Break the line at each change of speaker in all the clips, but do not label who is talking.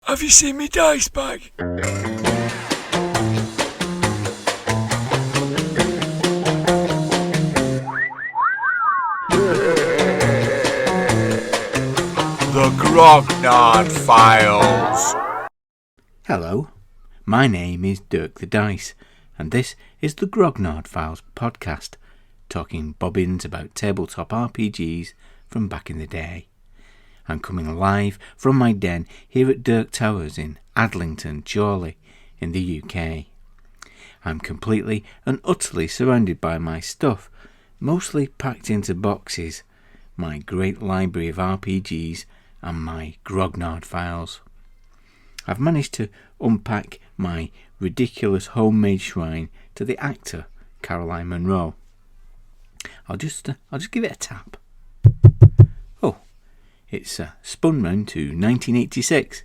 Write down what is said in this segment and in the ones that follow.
Have you seen me dice bag? The Grognard Files.
Hello, my name is Dirk the Dice, and this is the Grognard Files podcast, talking bobbins about tabletop RPGs from back in the day. I'm coming live from my den here at Dirk Towers in Adlington, Chorley, in the UK. I'm completely and utterly surrounded by my stuff, mostly packed into boxes, my great library of RPGs and my Grognard Files. I've managed to unpack my ridiculous homemade shrine to the actor Caroline Munro. I'll just give it a tap. Oh, it's spun round to 1986,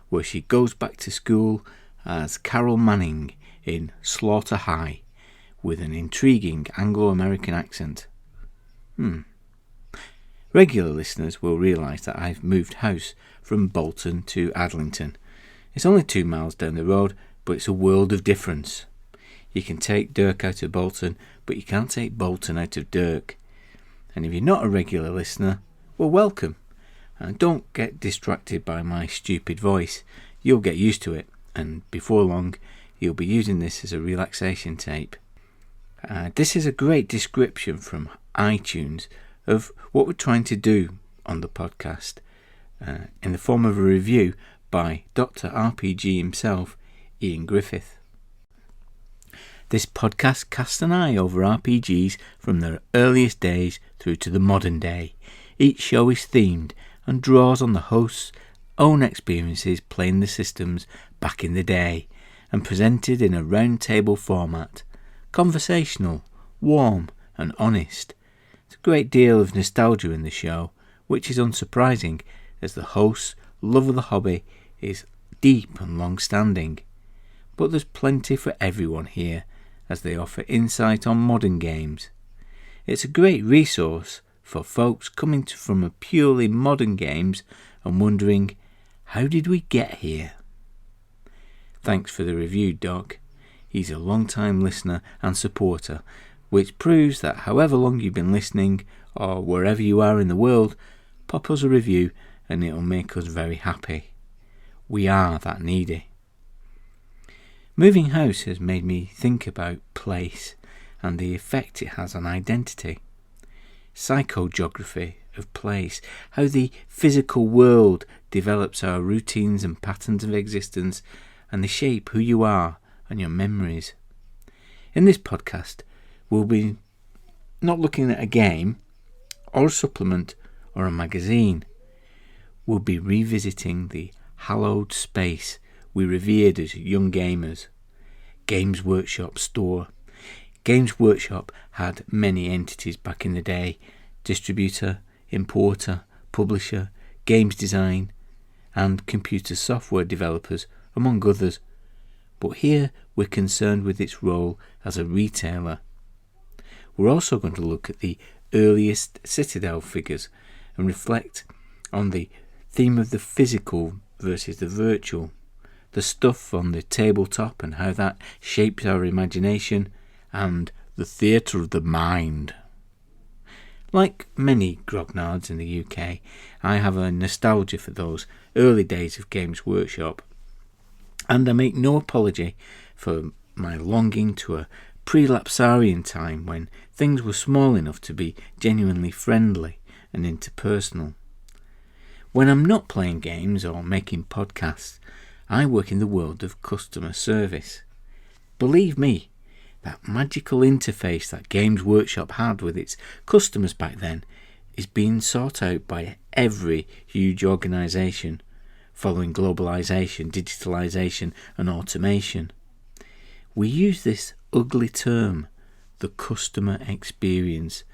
where she goes back to school as Carol Manning in Slaughter High, with an intriguing Anglo-American accent. Regular listeners will realise that I've moved house from Bolton to Adlington. It's only 2 miles down the road, but it's a world of difference. You can take Dirk out of Bolton, but you can't take Bolton out of Dirk. And if you're not a regular listener, well, welcome. And don't get distracted by my stupid voice. You'll get used to it, and before long, you'll be using this as a relaxation tape. This is a great description from iTunes of what we're trying to do on the podcast, in the form of a review by Dr. RPG himself, Ian Griffith. This podcast casts an eye over RPGs from their earliest days through to the modern day. Each show is themed and draws on the host's own experiences playing the systems back in the day, and presented in a round table format, conversational, warm and honest. There's a great deal of nostalgia in the show, which is unsurprising as the host's love of the hobby is deep and long-standing. But there's plenty for everyone here, as they offer insight on modern games. It's a great resource for folks coming from a purely modern games and wondering, how did we get here? Thanks for the review, Doc. He's a long-time listener and supporter, which proves that however long you've been listening, or wherever you are in the world, pop us a review and it'll make us very happy. We are that needy. Moving house has made me think about place and the effect it has on identity. Psychogeography of place, how the physical world develops our routines and patterns of existence, and they shape who you are and your memories. In this podcast, we'll be not looking at a game or a supplement or a magazine. We'll be revisiting the hallowed space we revered as young gamers. Games Workshop store. Games Workshop had many entities back in the day: distributor, importer, publisher, games design, and computer software developers, among others. But here we're concerned with its role as a retailer. We're also going to look at the earliest Citadel figures and reflect on the theme of the physical versus the virtual, the stuff on the tabletop and how that shapes our imagination, and the theatre of the mind. Like many grognards in the UK, I have a nostalgia for those early days of Games Workshop, and I make no apology for my longing to a pre-lapsarian time when things were small enough to be genuinely friendly and interpersonal. When I'm not playing games or making podcasts, I work in the world of customer service. Believe me, that magical interface that Games Workshop had with its customers back then is being sought out by every huge organisation following globalisation, digitalisation and automation. We use this ugly term, the customer experience,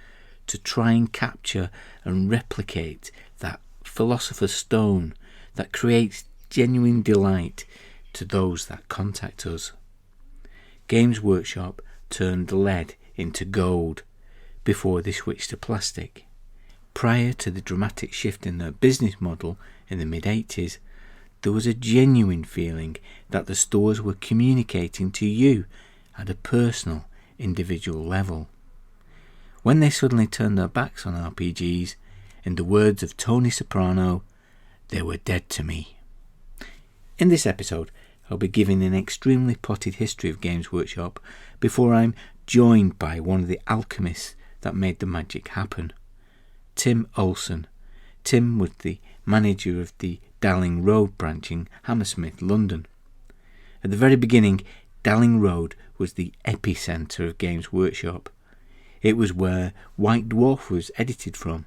to try and capture and replicate that philosopher's stone that creates genuine delight to those that contact us. Games Workshop turned lead into gold before they switched to plastic. Prior to the dramatic shift in their business model in the mid-80s, there was a genuine feeling that the stores were communicating to you at a personal, individual level. When they suddenly turned their backs on RPGs, in the words of Tony Soprano, they were dead to me. In this episode, I'll be giving an extremely potted history of Games Workshop before I'm joined by one of the alchemists that made the magic happen, Tim Olsen. Tim was the manager of the Dalling Road branch in Hammersmith, London. At the very beginning, Dalling Road was the epicentre of Games Workshop. It was where White Dwarf was edited from.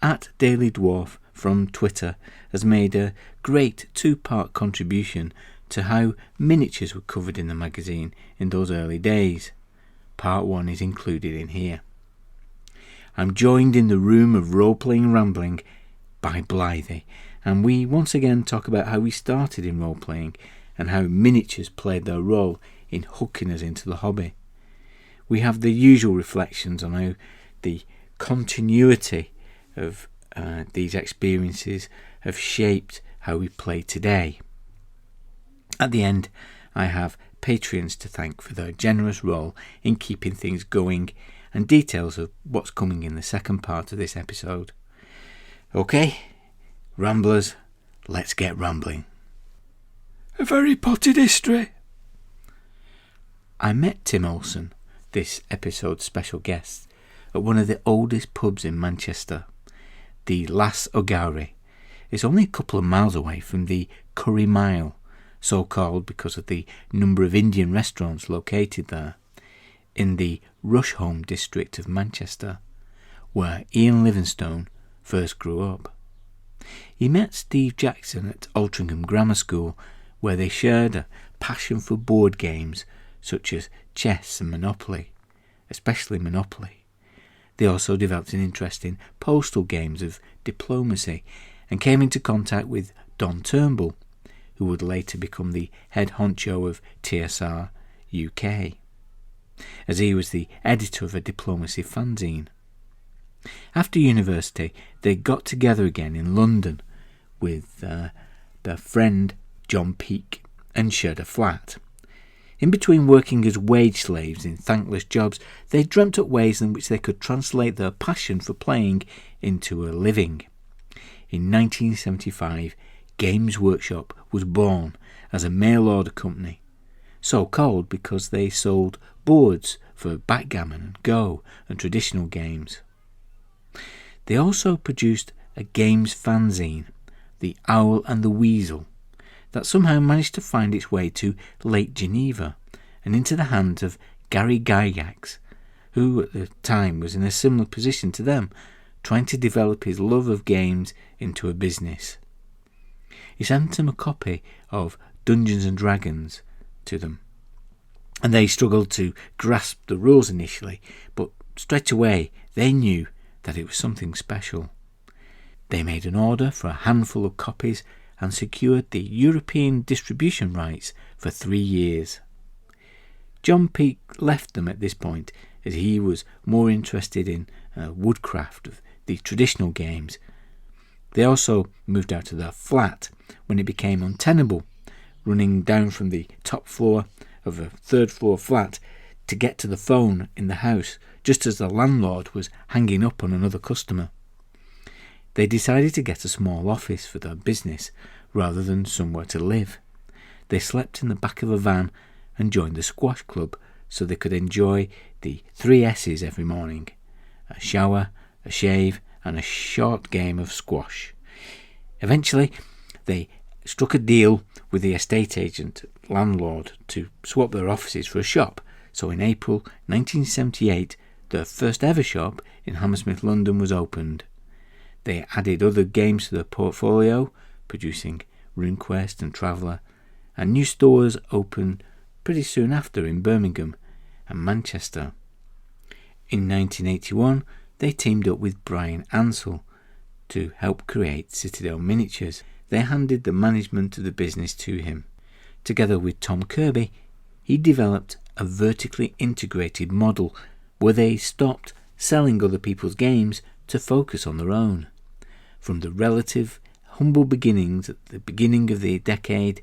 At Daily Dwarf from Twitter has made a great 2-part contribution to how miniatures were covered in the magazine in those early days. Part 1 is included in here. I'm joined in the room of role-playing rambling by Blythy, and we once again talk about how we started in role-playing and how miniatures played their role in hooking us into the hobby. We have the usual reflections on how the continuity of these experiences have shaped how we play today. At the end, I have Patreons to thank for their generous role in keeping things going and details of what's coming in the second part of this episode. Okay, ramblers, let's get rambling.
A very potted history.
I met Tim Olsen, this episode's special guest, at one of the oldest pubs in Manchester, the Las Ogari. It's only a couple of miles away from the Curry Mile, so called because of the number of Indian restaurants located there, in the Rusholme district of Manchester, where Ian Livingstone first grew up. He met Steve Jackson at Altrincham Grammar School, where they shared a passion for board games such as chess and Monopoly, especially Monopoly. They also developed an interest in postal games of diplomacy and came into contact with Don Turnbull, who would later become the head honcho of TSR UK, as he was the editor of a diplomacy fanzine. After university, they got together again in London with their friend John Peake and shared a flat. In between working as wage slaves in thankless jobs, they dreamt up ways in which they could translate their passion for playing into a living. In 1975, Games Workshop was born as a mail-order company, so called because they sold boards for backgammon and Go and traditional games. They also produced a games fanzine, The Owl and the Weasel, that somehow managed to find its way to Lake Geneva and into the hands of Gary Gygax, who at the time was in a similar position to them, trying to develop his love of games into a business. He sent them a copy of Dungeons and Dragons to them, and they struggled to grasp the rules initially, but straight away they knew that it was something special. They made an order for a handful of copies and secured the European distribution rights for 3 years. John Peake left them at this point as he was more interested in woodcraft of the traditional games. They also moved out of their flat when it became untenable, running down from the top floor of a 3rd floor flat to get to the phone in the house just as the landlord was hanging up on another customer. They decided to get a small office for their business rather than somewhere to live. They slept in the back of a van and joined the squash club so they could enjoy the 3 S's every morning: a shower, a shave and a short game of squash. Eventually they struck a deal with the estate agent landlord to swap their offices for a shop, so in April 1978 their first ever shop in Hammersmith, London was opened. They added other games to their portfolio, producing RuneQuest and Traveller, and new stores opened pretty soon after in Birmingham and Manchester. In 1981, they teamed up with Brian Ansell to help create Citadel Miniatures. They handed the management of the business to him. Together with Tom Kirby, he developed a vertically integrated model where they stopped selling other people's games to focus on their own. From the relative humble beginnings at the beginning of the decade,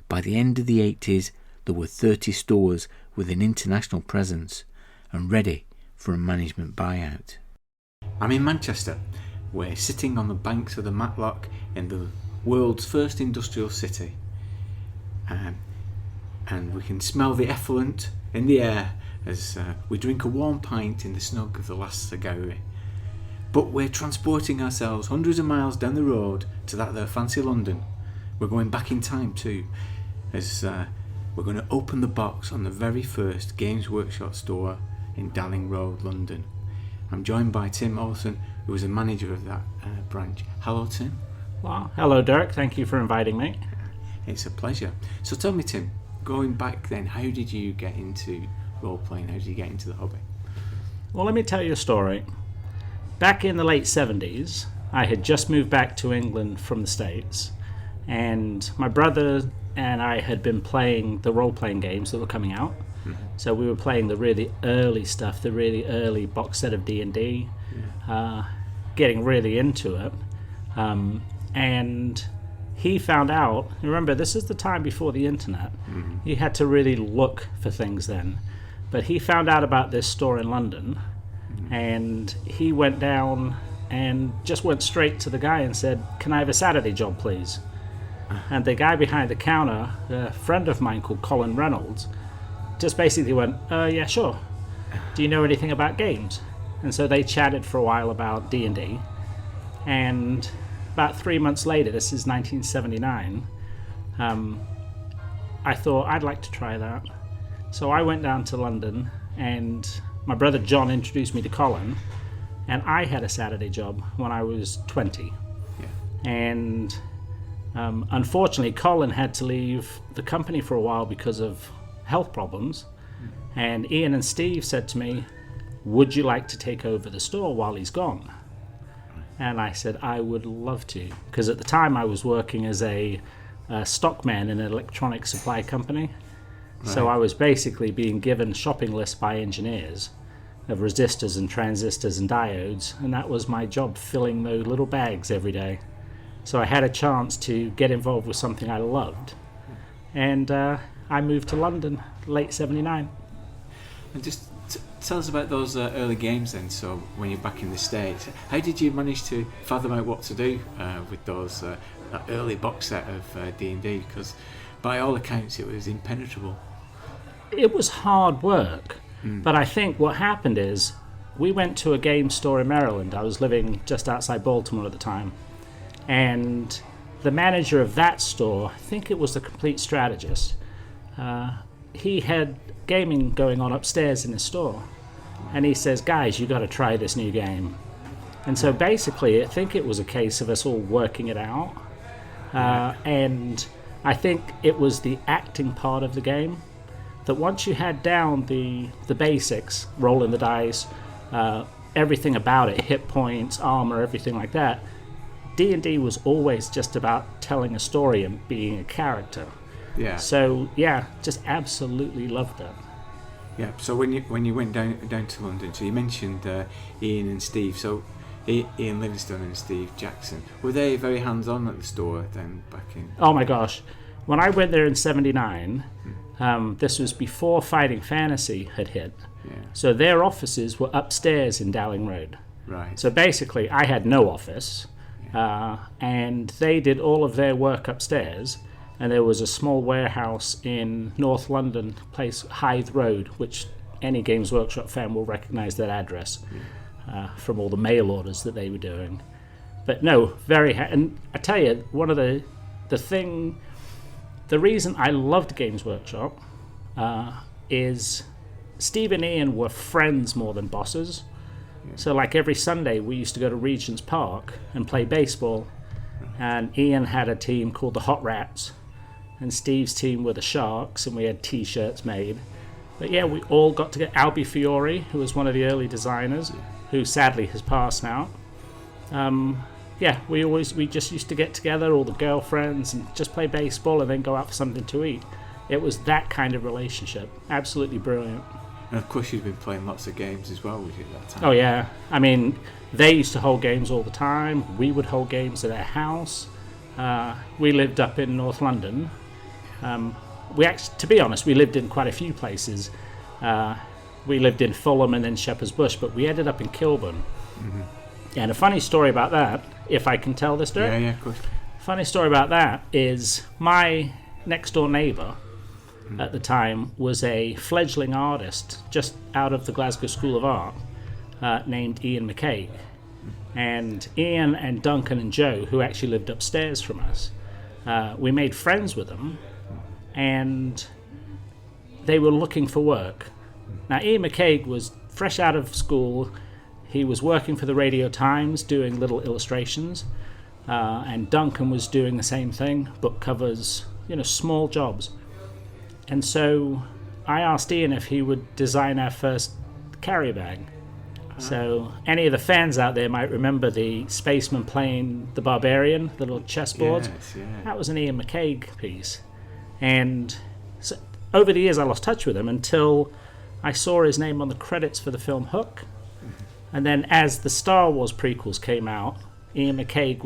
by the end of the 80s, there were 30 stores with an international presence and ready for a management buyout. I'm in Manchester. We're sitting on the banks of the Matlock in the world's first industrial city. And we can smell the effluent in the air as we drink a warm pint in the snug of the last Sagawi. But we're transporting ourselves hundreds of miles down the road to that there fancy London. We're going back in time too, as we're going to open the box on the very first Games Workshop store in Dalling Road, London. I'm joined by Tim Olsen, who is a manager of that branch. Hello, Tim.
Well, hello, Dirk. Thank you for inviting me.
It's a pleasure. So tell me, Tim, going back then, how did you get into role-playing? How did you get into the hobby?
Well, let me tell you a story. Back in the late 70s, I had just moved back to England from the States, and my brother and I had been playing the role-playing games that were coming out. So we were playing the really early stuff, the really early box set of D&D, getting really into it. And he found out, remember, this is the time before the internet. You had to really look for things then. But he found out about this store in London, and he went down and just went straight to the guy and said, "Can I have a Saturday job, please?" And the guy behind the counter, a friend of mine called Colin Reynolds, just basically went, yeah, sure. Do you know anything about games? And so they chatted for a while about D&D. And about 3 months later, this is 1979, I thought I'd like to try that. So I went down to London, and my brother John introduced me to Colin, and I had a Saturday job when I was 20.
Yeah.
And unfortunately, Colin had to leave the company for a while because of health problems, and Ian and Steve said to me, "Would you like to take over the store while he's gone?" And I said I would love to, because at the time I was working as a stockman in an electronic supply company. Right. So I was basically being given shopping lists by engineers of resistors and transistors and diodes, and that was my job, filling those little bags every day. So I had a chance to get involved with something I loved, and I moved to London late 79.
And just tell us about those early games then. So when you're back in the States, how did you manage to fathom out what to do with those that early box set of D&D? Because by all accounts it was impenetrable.
It was hard work, but I think what happened is we went to a game store in Maryland. I was living just outside Baltimore at the time, and the manager of that store, I think it was the Complete Strategist, he had gaming going on upstairs in his store, and he says, "Guys, you got to try this new game." And so basically I think it was a case of us all working it out, and I think it was the acting part of the game that once you had down the basics, rolling the dice, everything about it, hit points, armor, everything like that, D&D was always just about telling a story and being a character.
Yeah.
So yeah, just absolutely loved it.
Yeah. So when you went down to London, so you mentioned Ian and Steve. So Ian Livingstone and Steve Jackson, were they very hands-on at the store then back in?
Oh my gosh, when I went there in '79, this was before Fighting Fantasy had hit.
Yeah.
So their offices were upstairs in Dalling Road.
Right.
So basically, I had no office, and they did all of their work upstairs. And there was a small warehouse in North London, place Hythe Road, which any Games Workshop fan will recognise that address from all the mail orders that they were doing. But no, and I tell you, one of the reason I loved Games Workshop is Steve and Ian were friends more than bosses. Yeah. So like every Sunday we used to go to Regent's Park and play baseball, and Ian had a team called the Hot Rats, and Steve's team were the Sharks, and we had t-shirts made. But yeah, we all got to get Albie Fiore, who was one of the early designers, who sadly has passed now. Yeah, we just used to get together, all the girlfriends, and just play baseball and then go out for something to eat. It was that kind of relationship. Absolutely brilliant.
And of course you've been playing lots of games as well with you at that time.
Oh yeah, I mean, they used to hold games all the time. We would hold games at their house. we lived up in North London. To be honest, we lived in quite a few places. We lived in Fulham and then Shepherd's Bush, but we ended up in Kilburn.
Mm-hmm.
And a funny story about that, if I can tell this, Dirk.
Yeah, of course.
Funny story about that is my next door neighbour at the time was a fledgling artist just out of the Glasgow School of Art named Ian McCaig. And Ian and Duncan and Joe, who actually lived upstairs from us, we made friends with them, and they were looking for work. Now, Ian McCaig was fresh out of school. He was working for the Radio Times doing little illustrations, and Duncan was doing the same thing, book covers, small jobs. And so I asked Ian if he would design our first carrier bag. So any of the fans out there might remember the spaceman playing the Barbarian, the little chessboard.
Yes, yeah.
That was an Ian McCaig piece. And so over the years I lost touch with him until I saw his name on the credits for the film Hook. And then as the Star Wars prequels came out, Ian McCaig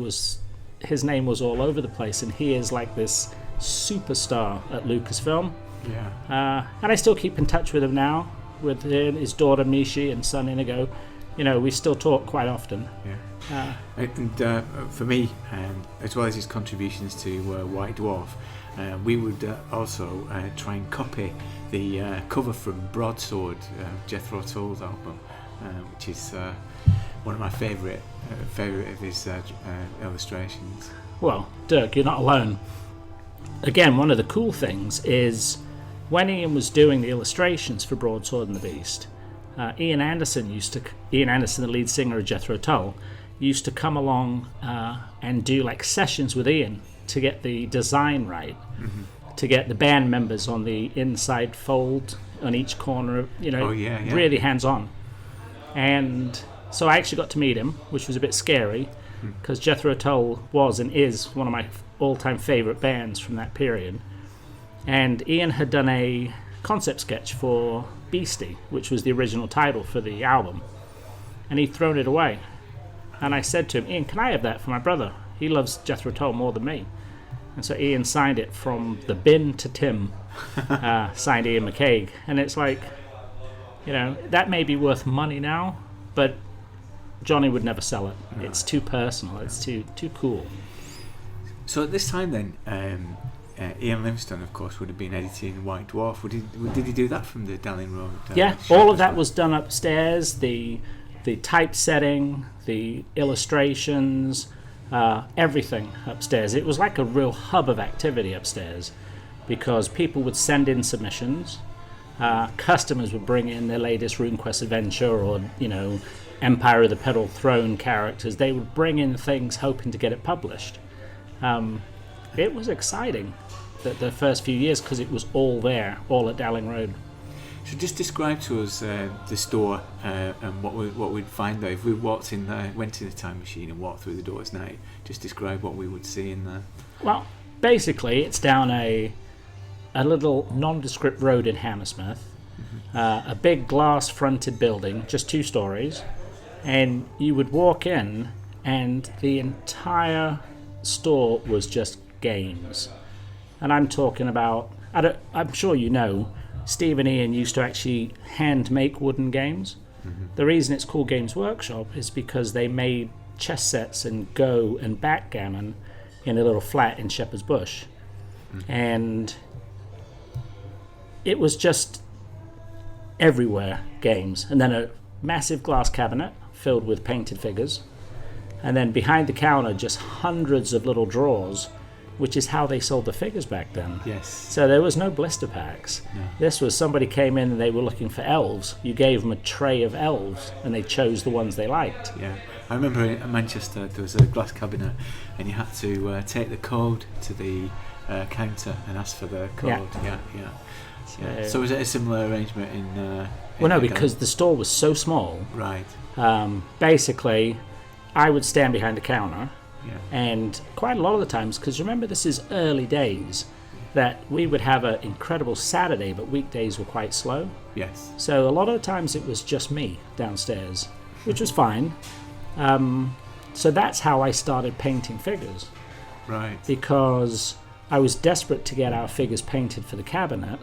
his name was all over the place, and he is like this superstar at Lucasfilm.
Yeah.
And I still keep in touch with him now, with his daughter Mishi and son Inigo. We still talk quite often.
Yeah. And for me, as well as his contributions to White Dwarf, we would also try and copy the cover from Broadsword, Jethro Tull's album, which is one of my favourite of his illustrations.
Well, Dirk, you're not alone. Again, one of the cool things is when Ian was doing the illustrations for Broadsword and the Beast, Ian Anderson, the lead singer of Jethro Tull, used to come along and do like sessions with Ian to get the design right, to get the band members on the inside fold on each corner, really hands-on. And so I actually got to meet him, which was a bit scary, because Jethro Tull was and is one of my all-time favourite bands from that period. And Ian had done a concept sketch for Beastie, which was the original title for the album, and he'd thrown it away. And I said to him, Ian, can I have that for my brother? He loves Jethro Tull more than me. And so Ian signed it from the bin to Tim, signed Ian McCaig. And it's like, that may be worth money now, but Johnny would never sell it. No. It's too personal. It's too cool.
So at this time then, Ian Livingstone, of course, would have been editing White Dwarf. Did he do that from the Dalling Road?
Yeah, all of that was done upstairs. The typesetting, the illustrations, everything upstairs. It was like a real hub of activity upstairs, because people would send in submissions. Customers would bring in their latest RuneQuest adventure or, Empire of the Petal Throne characters. They would bring in things hoping to get it published. It was exciting the first few years because it was all there, all at Dalling Road.
So just describe to us the store and what we'd find there. If we went in the time machine and walked through the doors now, just describe what we would see in there.
Well, basically it's down a little nondescript road in Hammersmith, a big glass-fronted building, just 2 stories, and you would walk in and the entire store was just games. And I'm talking about, I'm sure Steve and Ian used to actually hand make wooden games. The reason it's called Games Workshop is because they made chess sets and Go and backgammon in a little flat in Shepherd's Bush. And it was just everywhere games. And then a massive glass cabinet filled with painted figures. And then behind the counter, just hundreds of little drawers, which is how they sold the figures back then.
Yes.
So there was no blister packs. No. This was somebody came in and they were looking for elves. You gave them a tray of elves and they chose the ones they liked.
Yeah. I remember in Manchester there was a glass cabinet and you had to take the code to the counter and ask for the code. Yeah. So was it a similar arrangement in...
well, no, because the store was so small.
Right.
Basically, I would stand behind the counter, and quite a lot of the times, because remember this is early days, that we would have an incredible Saturday, but weekdays were quite slow.
Yes.
So a lot of the times it was just me downstairs, which was fine. So that's how I started painting figures.
Right.
because I was desperate to get our figures painted for the cabinet,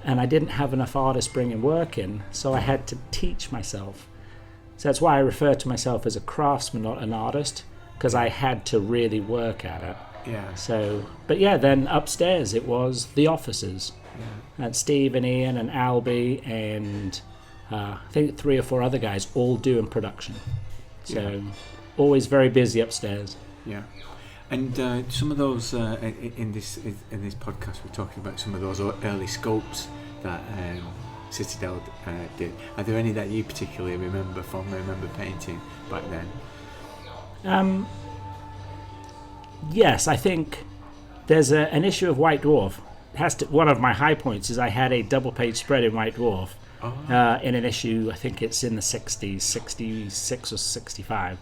and I didn't have enough artists bringing work in, so I had to teach myself. So that's why I refer to myself as a craftsman, not an artist, because I had to really work at it.
Yeah.
So, but yeah, then upstairs it was the offices. And Steve and Ian and Albie and I think 3 or 4 other guys all doing production. So always very busy upstairs.
Yeah. And some of those in this podcast, we're talking about some of those early sculpts that Citadel did. Are there any that you particularly remember painting back then?
Yes, I think there's an issue of White Dwarf. One of my high points is I had a double-page spread in White Dwarf in an issue, I think it's in the 60s, 66 or 65,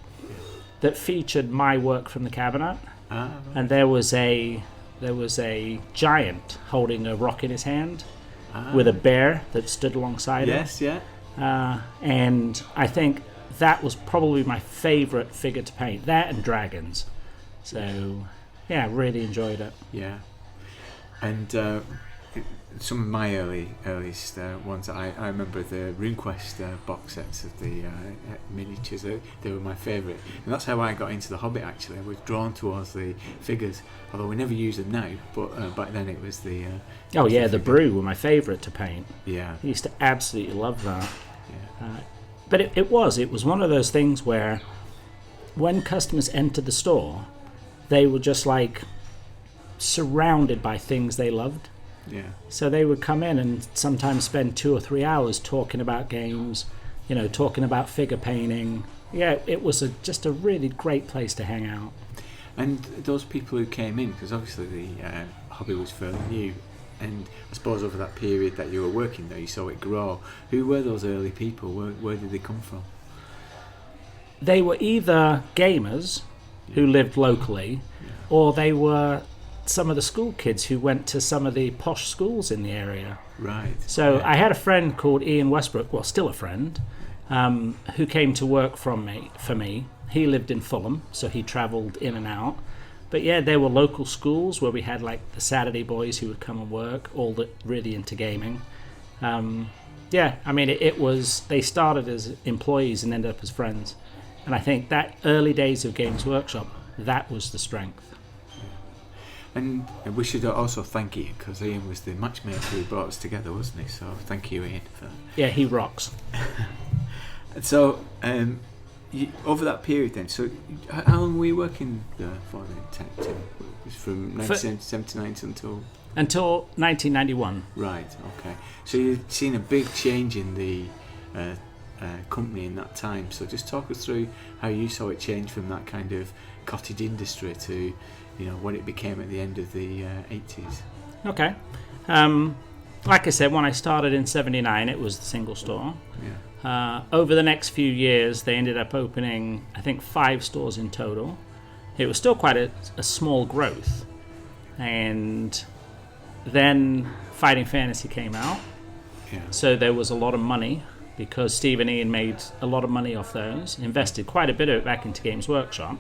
that featured my work from the cabinet.
Right.
And there was a giant holding a rock in his hand with a bear that stood alongside him.
Yes, yeah.
And I think that was probably my favourite figure to paint. That and dragons. So, yeah, really enjoyed it.
Yeah. And some of my earliest ones, I remember the RuneQuest box sets of the miniatures. They were my favourite, and that's how I got into the Hobbit. Actually, I was drawn towards the figures, although we never use them now. But back then it was the
the Brew were my favourite to paint.
Yeah,
I used to absolutely love that.
yeah,
But it was one of those things where when customers entered the store, they were just like surrounded by things they loved.
yeah.
So they would come in and sometimes spend 2 or 3 hours talking about games, talking about figure painting. Yeah, it was just a really great place to hang out.
And those people who came in, because obviously the hobby was fairly new, and I suppose over that period that you were working there, you saw it grow. Who were those early people? Where did they come from?
They were either gamers who lived locally, or they were some of the school kids who went to some of the posh schools in the area.
Right.
So I had a friend called Ian Westbrook, well, still a friend, who came to work for me. He lived in Fulham, so he travelled in and out. But yeah, there were local schools where we had like the Saturday boys who would come and work, all that really into gaming. It was, they started as employees and ended up as friends. And I think that early days of Games Workshop, that was the strength.
And we should also thank Ian, because Ian was the matchmaker who brought us together, wasn't he? So thank you, Ian, for that.
Yeah, he rocks.
So over that period then, so how long were you working for then, Tim? It was from 1979 until
1991.
Right, okay. So you've seen a big change in the company in that time. So just talk us through how you saw it change from that kind of cottage industry to what it became at the end of the 80s.
Okay. Like I said, when I started in 79, it was the single store.
Yeah.
Over the next few years, they ended up opening, I think, 5 stores in total. It was still quite a small growth. And then Fighting Fantasy came out.
Yeah.
So there was a lot of money, because Steve and Ian made a lot of money off those, invested quite a bit of it back into Games Workshop.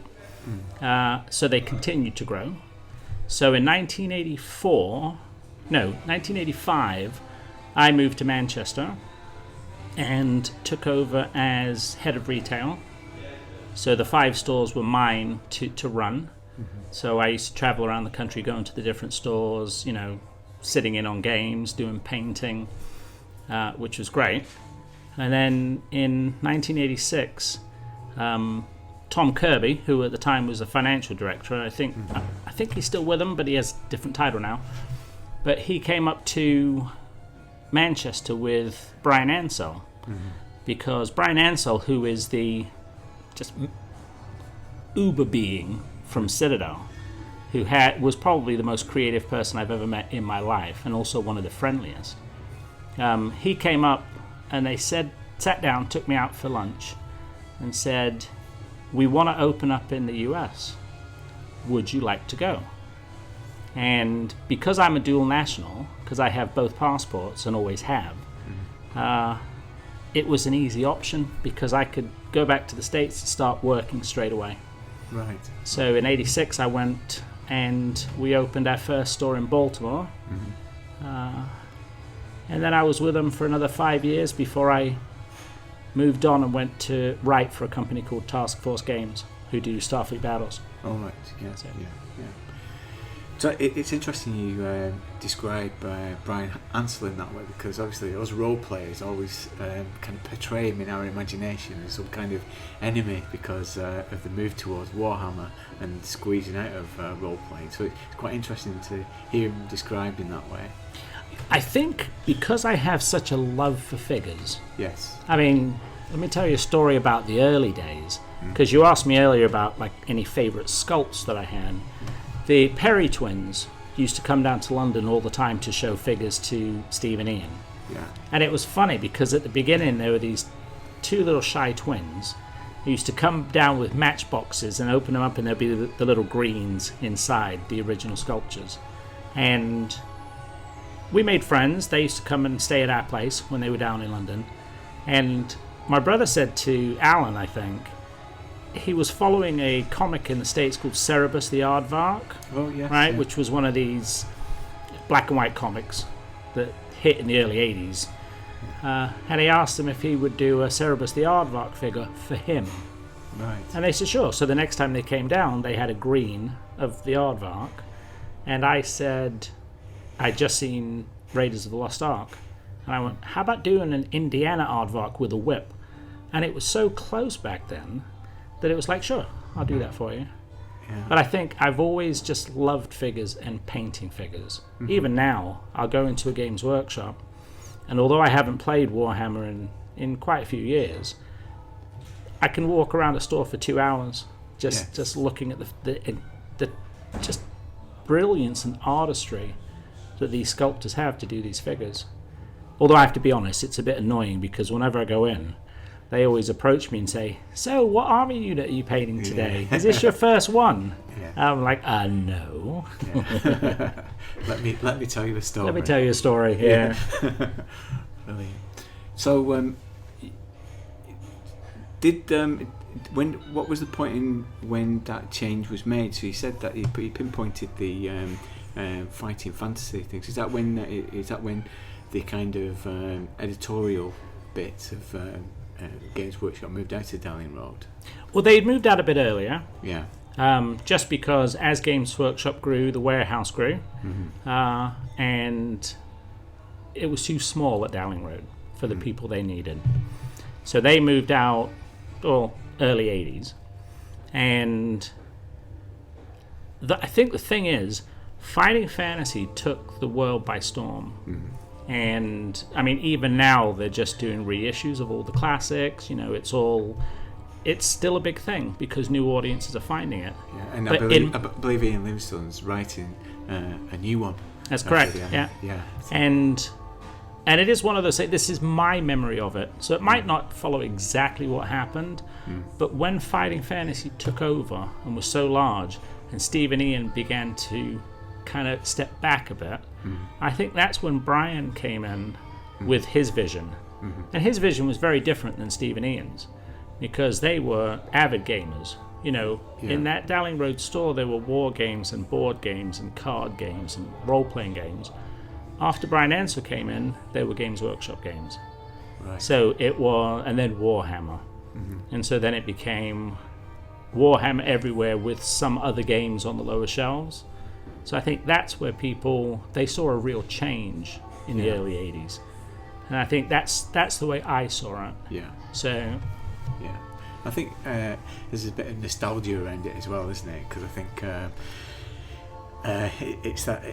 So they continued to grow. So in 1985, I moved to Manchester and took over as head of retail. So the 5 stores were mine to run. So I used to travel around the country, going to the different stores, sitting in on games, doing painting, which was great. And then in 1986, Tom Kirby, who at the time was a financial director, I think he's still with them, but he has a different title now. But he came up to Manchester with Brian Ansell, because Brian Ansell, who is the just uber being from Citadel, who was probably the most creative person I've ever met in my life, and also one of the friendliest. He came up and they sat down, took me out for lunch, and said, "We want to open up in the US. Would you like to go?" And because I'm a dual national, because I have both passports and always have, it was an easy option, because I could go back to the States and start working straight away.
Right.
So in 86 I went and we opened our first store in Baltimore. And then I was with them for another 5 years before I moved on and went to write for a company called Task Force Games, who do Starfleet battles.
Oh, right. Yeah. So it's interesting you describe Brian Ansel in that way, because obviously us role players always kind of portray him in our imagination as some kind of enemy because of the move towards Warhammer and squeezing out of role playing. So it's quite interesting to hear him described in that way.
I think because I have such a love for figures.
Yes.
I mean, let me tell you a story about the early days, because you asked me earlier about like any favourite sculpts that I had. The Perry twins used to come down to London all the time to show figures to Steve and Ian.
Yeah.
And it was funny because at the beginning there were these two little shy twins who used to come down with matchboxes and open them up, and there'd be the little greens inside the original sculptures. And we made friends. They used to come and stay at our place when they were down in London. And my brother said to Alan, I think, he was following a comic in the States called Cerebus the Aardvark, right,
yeah.
which was one of these black and white comics that hit in the early 80s. And he asked him if he would do a Cerebus the Aardvark figure for him.
Right.
And they said, sure. So the next time they came down, they had a green of the Aardvark. And I said, I'd just seen Raiders of the Lost Ark. And I went, how about doing an Indiana Aardvark with a whip? And it was so close back then that it was like, sure, I'll do that for you.
Yeah.
But I think I've always just loved figures and painting figures. Even now, I'll go into a games workshop, and although I haven't played Warhammer in quite a few years, I can walk around a store for 2 hours just looking at the just brilliance and artistry that these sculptors have to do these figures. Although I have to be honest, it's a bit annoying because whenever I go in, they always approach me and say, so what army unit are you painting today? Is this your first one?
Yeah.
I'm like, no.
Yeah. let me tell you a story.
Let me tell you a story, yeah.
Brilliant. So, what was the point in when that change was made? So you said that you pinpointed the fighting fantasy things. Is that when the kind of editorial bit of Games Workshop moved out to Dalling Road?
Well, they'd moved out a bit earlier.
Yeah.
Just because as Games Workshop grew, the warehouse grew, and it was too small at Dalling Road for the people they needed. So they moved out, early 80s. And I think the thing is, Fighting Fantasy took the world by storm. And I mean, even now they're just doing reissues of all the classics. You know, it's still a big thing because new audiences are finding it.
Yeah, and I believe Ian Livingstone's writing a new one.
That's correct. Yeah. And it is one of those. This is my memory of it, so it might not follow exactly what happened, but when Fighting Fantasy took over and was so large, and Steve and Ian began to kind of step back a bit, I think that's when Brian came in with his vision. And his vision was very different than Steve and Ian's because they were avid gamers. You know, in that Dalling Road store there were war games and board games and card games and role-playing games. After Brian Ansel came in, there were Games Workshop games.
Right.
So it was, and then Warhammer. And so then it became Warhammer everywhere with some other games on the lower shelves. So I think that's where they saw a real change in the early 80s. And I think that's the way I saw it.
Yeah.
So...
Yeah. I think there's a bit of nostalgia around it as well, isn't it? Because I think it's that...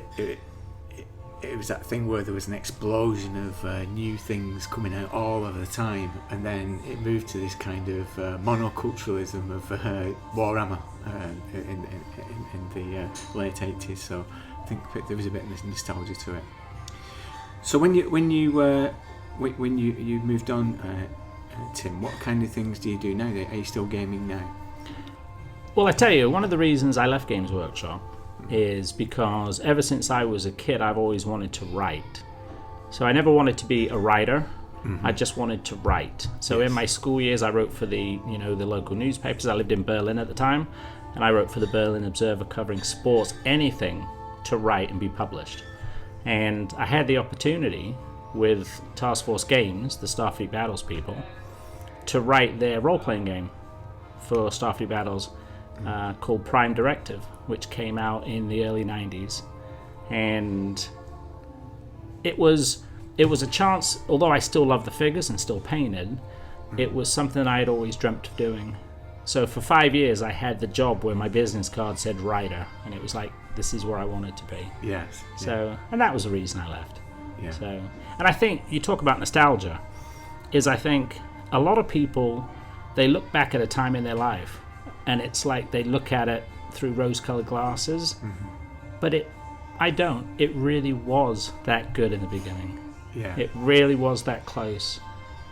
It was that thing where there was an explosion of new things coming out all of the time, and then it moved to this kind of monoculturalism of Warhammer in the late 80s. So I think there was a bit of nostalgia to it. So when you moved on, Tim, what kind of things do you do now? Are you still gaming now?
Well, I tell you, one of the reasons I left Games Workshop is because ever since I was a kid, I've always wanted to write. So I never wanted to be a writer. I just wanted to write. So in my school years, I wrote for the local newspapers. I lived in Berlin at the time, and I wrote for the Berlin Observer covering sports, anything to write and be published. And I had the opportunity with Task Force Games, the Starfleet Battles people, to write their role-playing game for Starfleet Battles called Prime Directive, which came out in the early 90s. And it was a chance, although I still love the figures and still painted, it was something I had always dreamt of doing. So for 5 years I had the job where my business card said writer, and it was like, this is where I wanted to be.
Yes.
So, and that was the reason I left.
Yeah.
So, and I think you talk about nostalgia, I think a lot of people, they look back at a time in their life and it's like they look at it through rose-colored glasses, but I don't. It really was that good in the beginning.
Yeah.
It really was that close.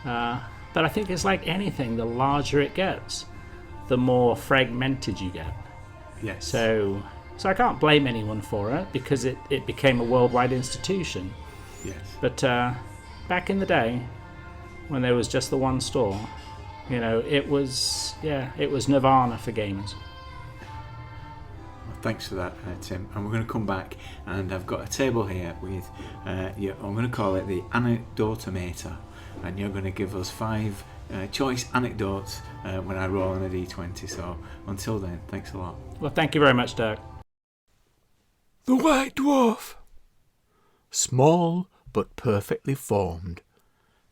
But I think it's like anything, the larger it gets, the more fragmented you get.
Yes.
So I can't blame anyone for it because it became a worldwide institution.
Yes.
But back in the day, when there was just the one store, it was nirvana for gamers.
Well, thanks for that, Tim. And we're going to come back, and I've got a table here with, I'm going to call it the Anecdotometer, and you're going to give us 5 choice anecdotes when I roll on a D20. So until then, thanks a lot.
Well, thank you very much, Dirk.
The White Dwarf.
Small but perfectly formed.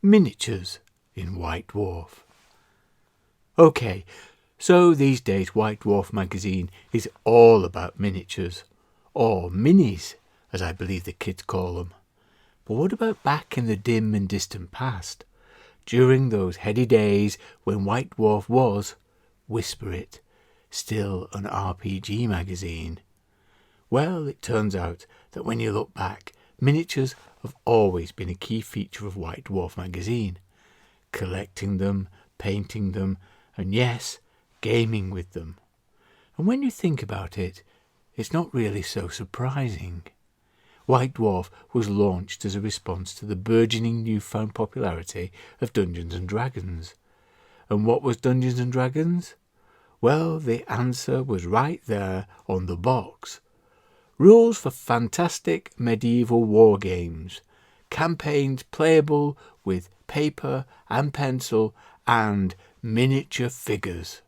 Miniatures in White Dwarf. Okay, so these days White Dwarf magazine is all about miniatures, or minis, as I believe the kids call them. But what about back in the dim and distant past, during those heady days when White Dwarf was, whisper it, still an RPG magazine? Well, it turns out that when you look back, miniatures have always been a key feature of White Dwarf magazine. Collecting them, painting them, and yes, gaming with them. And when you think about it, it's not really so surprising. White Dwarf was launched as a response to the burgeoning newfound popularity of Dungeons and Dragons. And what was Dungeons and Dragons? Well, the answer was right there on the box. Rules for fantastic medieval war games, campaigns playable with paper and pencil and miniature figures.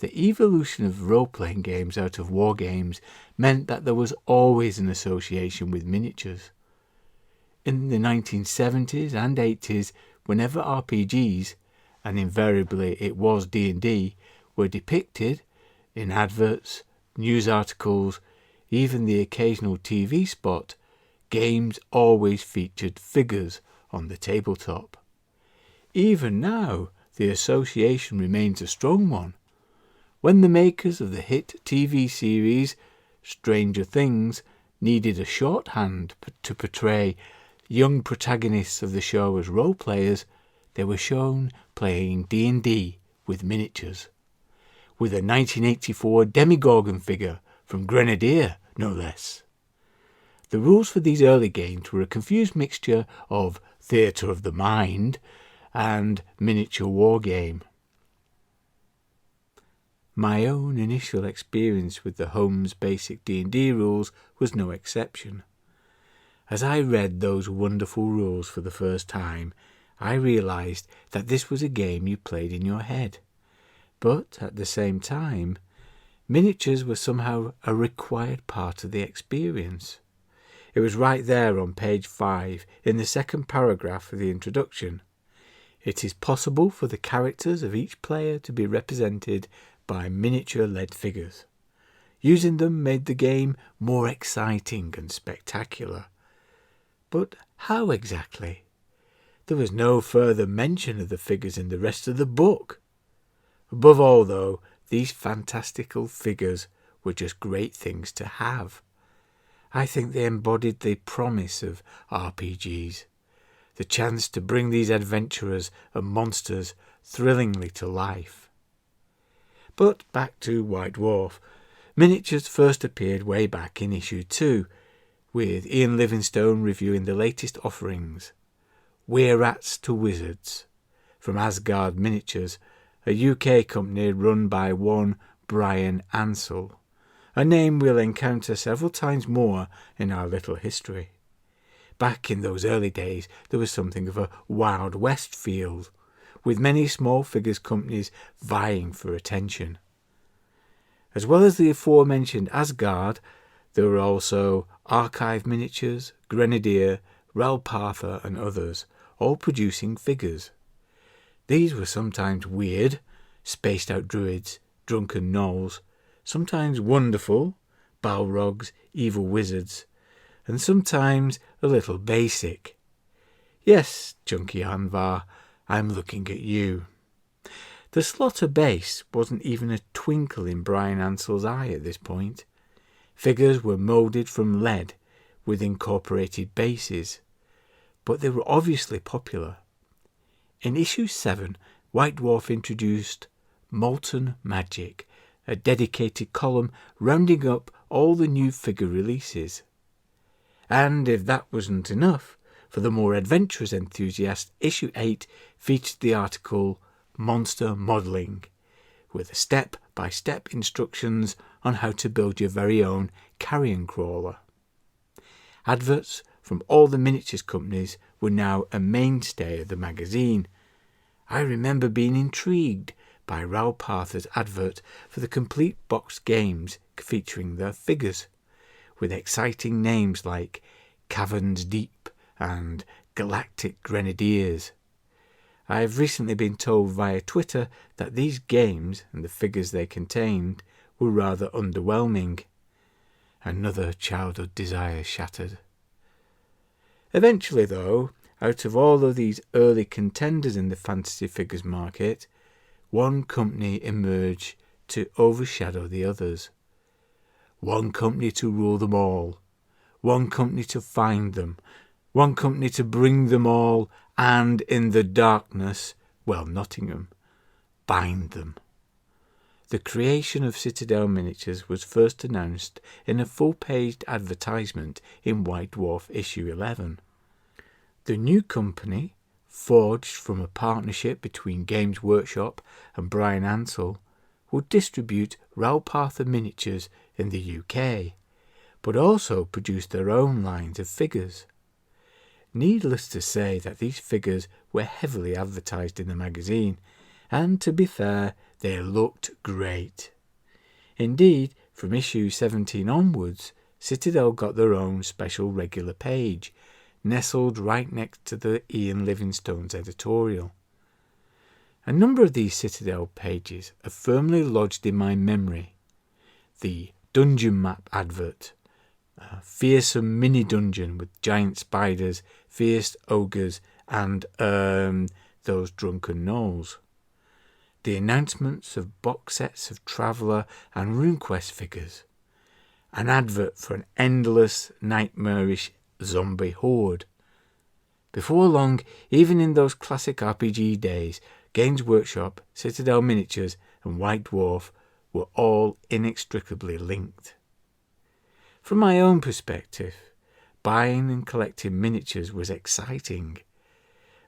The evolution of role-playing games out of war games meant that there was always an association with miniatures. In the 1970s and 80s, whenever RPGs, and invariably it was D&D, were depicted in adverts, news articles, even the occasional TV spot, games always featured figures on the tabletop. Even now, the association remains a strong one. When the makers of the hit TV series Stranger Things needed a shorthand to portray young protagonists of the show as role players, they were shown playing D&D with miniatures, with a 1984 Demogorgon figure from Grenadier, no less. The rules for these early games were a confused mixture of theatre of the mind and miniature war game. My own initial experience with the Holmes Basic D&D rules was no exception. As I read those wonderful rules for the first time, I realised that this was a game you played in your head. But at the same time, miniatures were somehow a required part of the experience. It was right there on page 5 in the second paragraph of the introduction. It is possible for the characters of each player to be represented by miniature-led figures. Using them made the game more exciting and spectacular. But how exactly? There was no further mention of the figures in the rest of the book. Above all, though, these fantastical figures were just great things to have. I think they embodied the promise of RPGs, the chance to bring these adventurers and monsters thrillingly to life. But back to White Dwarf. Miniatures first appeared way back in issue 2, with Ian Livingstone reviewing the latest offerings. We're Rats to Wizards, from Asgard Miniatures, a UK company run by one Brian Ansell, a name we'll encounter several times more in our little history. Back in those early days, there was something of a Wild West feel, with many small figures companies vying for attention. As well as the aforementioned Asgard, there were also Archive Miniatures, Grenadier, Ralpartha and others, all producing figures. These were sometimes weird, spaced-out druids, drunken gnolls, sometimes wonderful, balrogs, evil wizards, and sometimes a little basic. Yes, Chunky Anvar, I'm looking at you. The Slaughter base wasn't even a twinkle in Brian Ansell's eye at this point. Figures were moulded from lead with incorporated bases, but they were obviously popular. In issue 7, White Dwarf introduced Molten Magic, a dedicated column rounding up all the new figure releases. And if that wasn't enough, for the more adventurous enthusiast, issue 8 featured the article Monster Modelling, with step-by-step instructions on how to build your very own carrion crawler. Adverts from all the miniatures companies were now a mainstay of the magazine. I remember being intrigued by Ralpartha's advert for the complete boxed games featuring their figures, with exciting names like Caverns Deep and Galactic Grenadiers. I have recently been told via Twitter that these games and the figures they contained were rather underwhelming. Another childhood desire shattered. Eventually, though, out of all of these early contenders in the fantasy figures market, one company emerged to overshadow the others. One company to rule them all. One company to find them. One company to bring them all, and in the darkness, well, Nottingham, bind them. The creation of Citadel Miniatures was first announced in a full-paged advertisement in White Dwarf issue 11. The new company, forged from a partnership between Games Workshop and Brian Ansell, would distribute Ralpartha Miniatures in the UK, but also produce their own lines of figures. Needless to say that these figures were heavily advertised in the magazine, and to be fair, they looked great. Indeed, from issue 17 onwards, Citadel got their own special regular page, nestled right next to the Ian Livingstone's editorial. A number of these Citadel pages are firmly lodged in my memory. The dungeon map advert, a fearsome mini-dungeon with giant spiders, fierce ogres, and those drunken gnolls. The announcements of box sets of Traveller and RuneQuest figures. An advert for an endless, nightmarish zombie horde. Before long, even in those classic RPG days, Games Workshop, Citadel Miniatures and White Dwarf were all inextricably linked. From my own perspective, buying and collecting miniatures was exciting.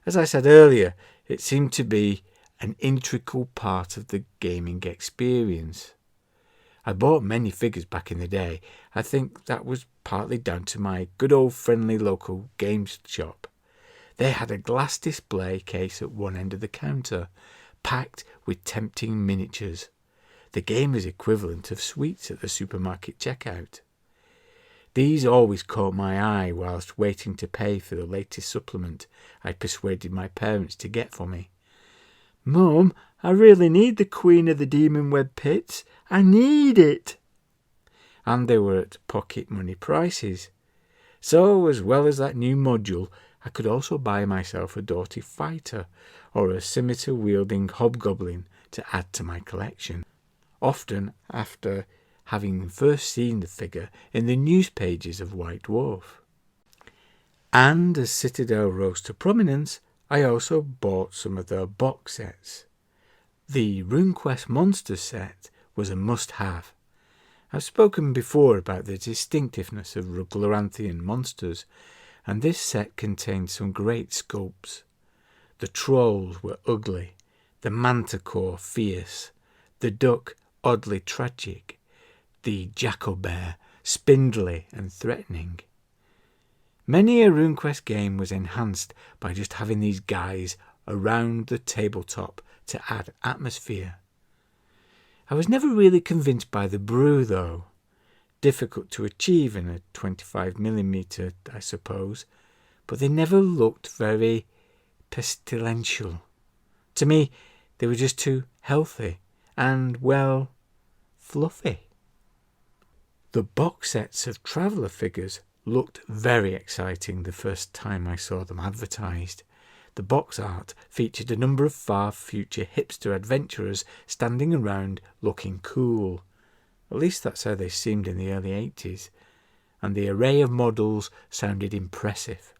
As I said earlier, it seemed to be an integral part of the gaming experience. I bought many figures back in the day. I think that was partly down to my good old friendly local games shop. They had a glass display case at one end of the counter, packed with tempting miniatures, the gamer's equivalent of sweets at the supermarket checkout. These always caught my eye whilst waiting to pay for the latest supplement I persuaded my parents to get for me. "Mum, I really need the Queen of the Demon Web Pits. I need it!" And they were at pocket money prices. So, as well as that new module, I could also buy myself a doughty fighter or a scimitar-wielding hobgoblin to add to my collection, often after having first seen the figure in the news pages of White Dwarf. And as Citadel rose to prominence, I also bought some of their box sets. The RuneQuest Monsters set was a must-have. I've spoken before about the distinctiveness of Rugloranthian monsters, and this set contained some great sculpts. The trolls were ugly, the manticore fierce, the duck oddly tragic, the jackal bear spindly and threatening. Many a RuneQuest game was enhanced by just having these guys around the tabletop to add atmosphere. I was never really convinced by the brew though. Difficult to achieve in a 25mm, I suppose, but they never looked very pestilential. To me, they were just too healthy and, well, fluffy. The box sets of Traveller figures looked very exciting the first time I saw them advertised. The box art featured a number of far future hipster adventurers standing around looking cool. At least that's how they seemed in the early 80s, and the array of models sounded impressive.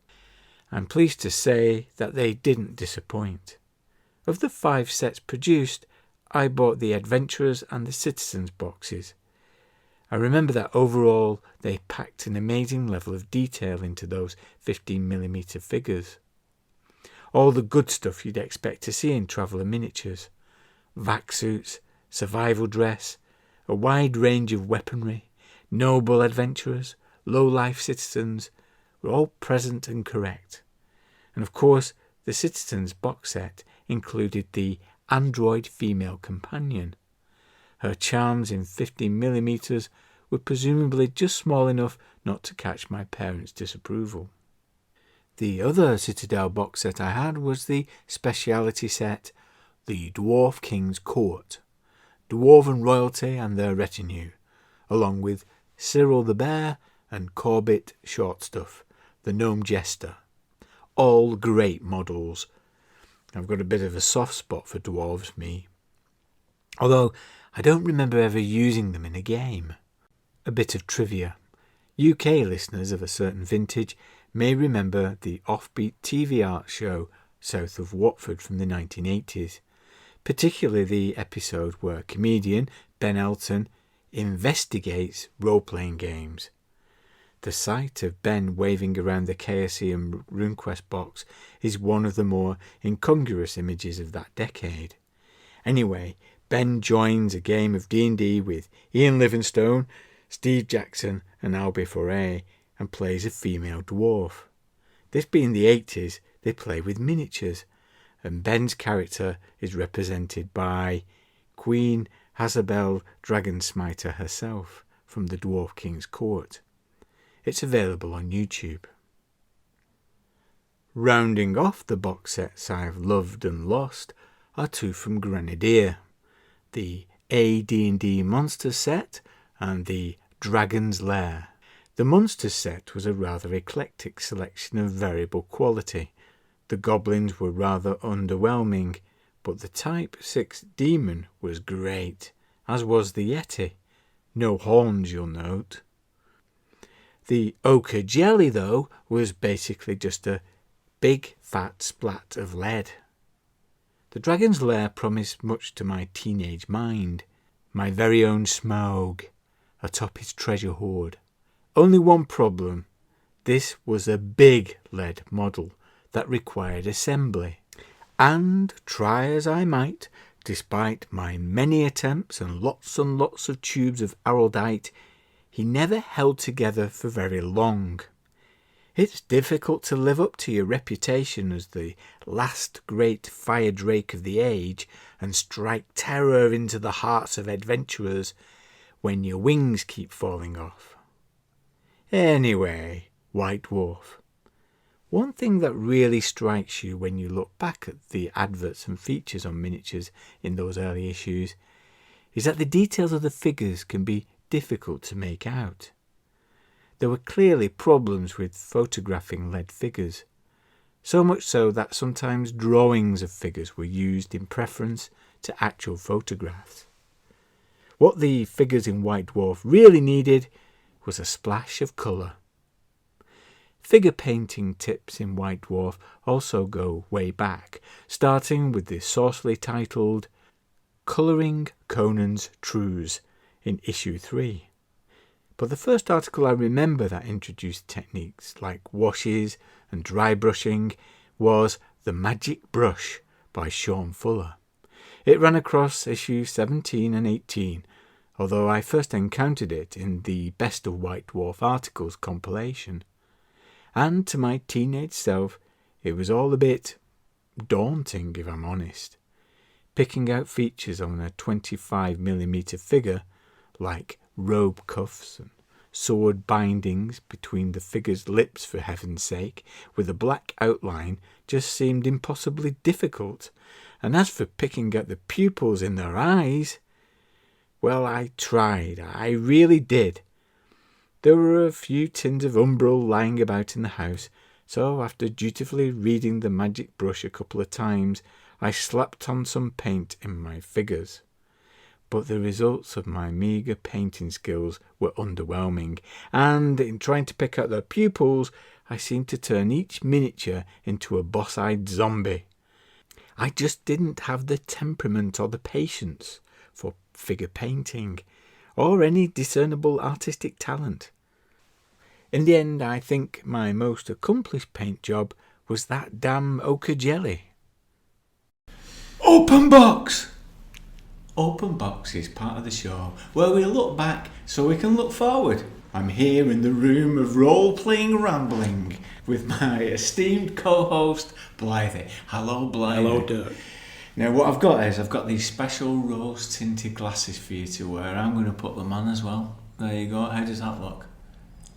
I'm pleased to say that they didn't disappoint. Of the 5 sets produced, I bought the Adventurers and the Citizens boxes. I remember that overall they packed an amazing level of detail into those 15mm figures. All the good stuff you'd expect to see in Traveller miniatures. Vac suits, survival dress, a wide range of weaponry, noble adventurers, low-life citizens were all present and correct. And of course, the Citizens box set included the android female companion. Her charms in 15mm were presumably just small enough not to catch my parents' disapproval. The other Citadel box set I had was the speciality set, the Dwarf King's Court, Dwarven royalty and their retinue, along with Cyril the Bear and Corbett Shortstuff, the Gnome Jester. All great models. I've got a bit of a soft spot for dwarves, me. Although I don't remember ever using them in a game. A bit of trivia. UK listeners of a certain vintage may remember the offbeat TV art show south of Watford from the 1980s, particularly the episode where comedian Ben Elton investigates role-playing games. The sight of Ben waving around the KSE and RuneQuest box is one of the more incongruous images of that decade. Anyway, Ben joins a game of D&D with Ian Livingstone, Steve Jackson and Albie Foray and plays a female dwarf. This being the 80s, they play with miniatures, and Ben's character is represented by Queen Hazabel Dragonsmiter herself from the Dwarf King's Court. It's available on YouTube. Rounding off the box sets I've loved and lost are 2 from Grenadier, the AD&D Monsters set and the Dragon's Lair. The Monsters set was a rather eclectic selection of variable quality. The goblins were rather underwhelming, but the Type 6 demon was great, as was the Yeti. No horns, you'll note. The ochre jelly, though, was basically just a big fat splat of lead. The Dragon's Lair promised much to my teenage mind. My very own Smaug atop its treasure hoard. Only one problem. This was a big lead model that required assembly. And try as I might, despite my many attempts and lots of tubes of araldite, he never held together for very long. It's difficult to live up to your reputation as the last great fire drake of the age and strike terror into the hearts of adventurers when your wings keep falling off. Anyway, White Dwarf. One thing that really strikes you when you look back at the adverts and features on miniatures in those early issues is that the details of the figures can be difficult to make out. There were clearly problems with photographing lead figures, so much so that sometimes drawings of figures were used in preference to actual photographs. What the figures in White Dwarf really needed was a splash of colour. Figure painting tips in White Dwarf also go way back, starting with the saucily titled Colouring Conan's Trues in issue 3. But the first article I remember that introduced techniques like washes and dry brushing was The Magic Brush by Sean Fuller. It ran across issues 17 and 18 although I first encountered it in the Best of White Dwarf Articles compilation. And to my teenage self, it was all a bit daunting, if I'm honest. Picking out features on a 25mm figure, like robe cuffs and sword bindings between the figure's lips, for heaven's sake, with a black outline, just seemed impossibly difficult. And as for picking out the pupils in their eyes, well, I tried, I really did. There were a few tins of Umbral lying about in the house, so after dutifully reading the magic brush a couple of times, I slapped on some paint in my figures. But the results of my meagre painting skills were underwhelming, and in trying to pick out their pupils, I seemed to turn each miniature into a boss-eyed zombie. I just didn't have the temperament or the patience for figure painting, or any discernible artistic talent. In the end, I think my most accomplished paint job was that damn ochre jelly.
Open box!
Open Box is part of the show where we look back so we can look forward. I'm here in the room of role-playing rambling with my esteemed co-host Blythy. Hello, Blythy.
Hello, Dirk.
Now what I've got these special rose-tinted glasses for you to wear. I'm going to put them on as well. There you go. How does that look?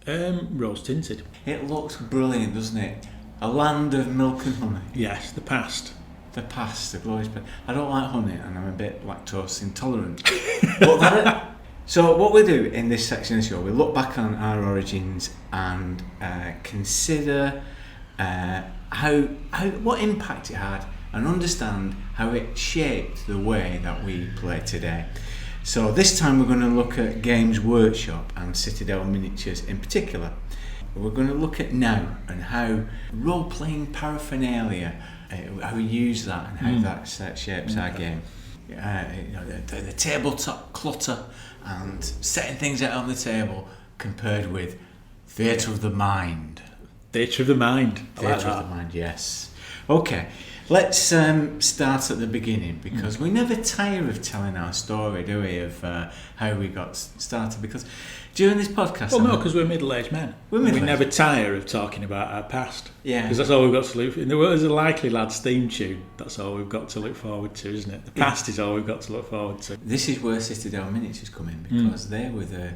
Rose tinted.
It looks brilliant, doesn't it? A land of milk and honey.
Yes, the past.
The past, the glorious past. I don't like honey and I'm a bit lactose intolerant. So what we do in this section of the show, we look back on our origins and consider what impact it had and understand how it shaped the way that we play today. So this time we're going to look at Games Workshop and Citadel miniatures in particular. We're going to look at now and how role-playing paraphernalia, how we use that and how that shapes our game. The tabletop clutter and setting things out on the table compared with theatre of the mind.
Theatre of the mind.
Theatre of the mind, yes. Okay, let's start at the beginning because we never tire of telling our story, do we, of how we got started, because during this podcast...
Well, no, because we're middle-aged men.
We
never tire of talking about our past.
Yeah.
Because that's all we've got to look for. In the world, there's a Likely Lads theme tune. That's all we've got to look forward to, isn't it? The past is all we've got to look forward to.
This is where Citadel miniatures come in because they were the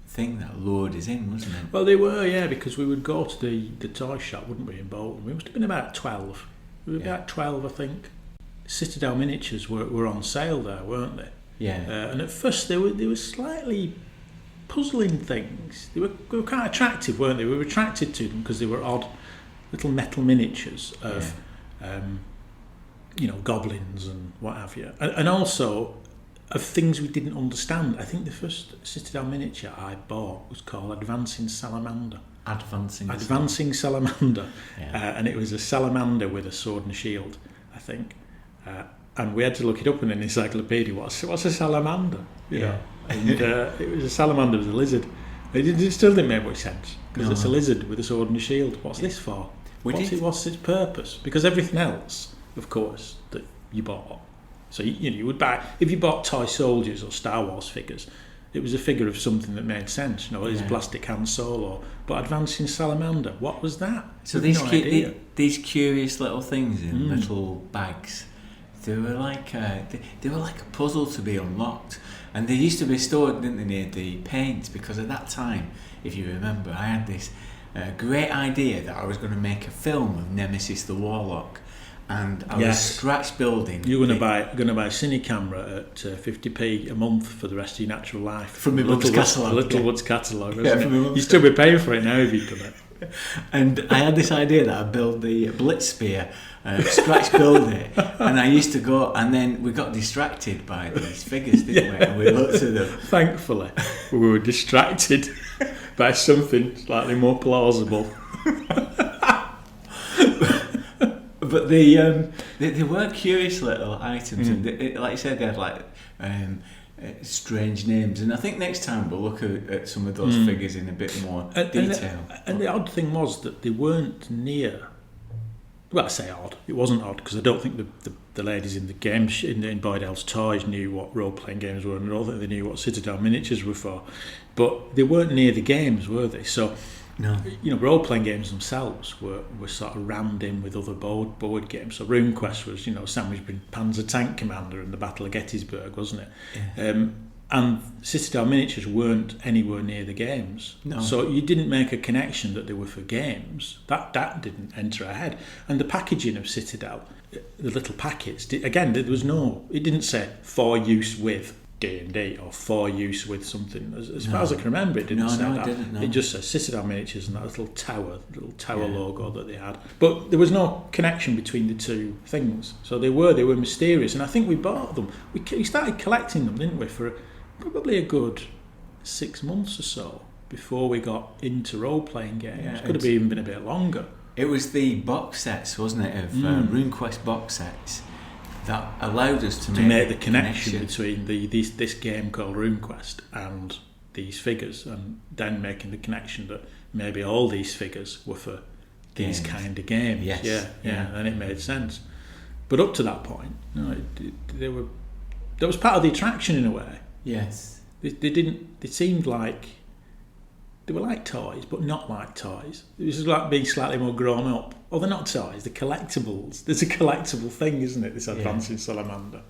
thing that lured us in, wasn't it?
Well, they were, yeah, because we would go to the toy shop, wouldn't we, in Bolton? We must have been about 12. We were about 12, I think. Citadel miniatures were on sale there, weren't they?
Yeah.
And at first they were slightly puzzling things. They were quite attractive, weren't they? We were attracted to them because they were odd little metal miniatures of goblins and what have you, and also of things we didn't understand. I think the first Citadel miniature I bought was called Advancing Salamander. Advancing Salamander.
Yeah.
And it was a salamander with a sword and a shield, I think. And we had to look it up in an encyclopedia. What's a salamander? You know? And it was a salamander with a lizard. It still didn't make much sense because it's a lizard with a sword and a shield. What's this for? What's its purpose? Because everything else, of course, that you bought. So you would buy, if you bought toy soldiers or Star Wars figures, it was a figure of something that made sense. It's plastic Han Solo, but Advancing Salamander, what was that?
So these curious little things in little bags, they were like a puzzle to be unlocked, and they used to be stored, didn't they, near the paint? Because at that time, if you remember, I had this great idea that I was going to make a film of Nemesis the Warlock. And I was scratch building.
You were going to buy a cine camera at 50p a month for the rest of your natural life.
From my mum's catalogue.
Littlewood's catalogue, wasn't it? You'd still be paying for it now if you'd done it.
And I had this idea that I'd build the Blitz Spear, scratch build it, and I used to go, and then we got distracted by these figures, didn't we? And we looked at them.
Thankfully, we were distracted by something slightly more plausible.
But they were curious little items, and like you said, they had strange names. And I think next time we'll look at some of those figures in a bit more detail.
And the odd thing was that they weren't near Well, I say odd. It wasn't odd because I don't think the ladies in the games in Boyd Elves Toys knew what role-playing games were, and I don't think they knew what Citadel miniatures were for. But they weren't near the games, were they? So,
No.
you know, role-playing games themselves were sort of rammed in with other board games. So RuneQuest was, you know, sandwiched between Panzer Tank Commander and the Battle of Gettysburg, wasn't it?
Yeah.
And Citadel miniatures weren't anywhere near the games.
No.
So you didn't make a connection that they were for games. That didn't enter our head. And the packaging of Citadel, the little packets, again, there was no, it didn't say for use with D&D or for use with something. As far as I can remember, it didn't say that.
It didn't, no.
It just says Citadel miniatures and that little tower logo that they had. But there was no connection between the two things. So they were mysterious. And I think we bought them. We started collecting them, didn't we, for probably a good 6 months or so before we got into role-playing games.
Yeah,
Could have even been a bit longer.
It was the box sets, wasn't it, of RuneQuest box sets that allowed us to make
the connection between this game called RuneQuest and these figures, and then making the connection that maybe all these figures were for these kind of games.
Yes.
Yeah, and it made sense. But up to that point, no, that was part of the attraction in a way.
Yes.
They seemed like they were like toys, but not like toys. It was like being slightly more grown up. Oh, they're not toys, they're collectibles. There's a collectible thing, isn't it, this advancing salamander?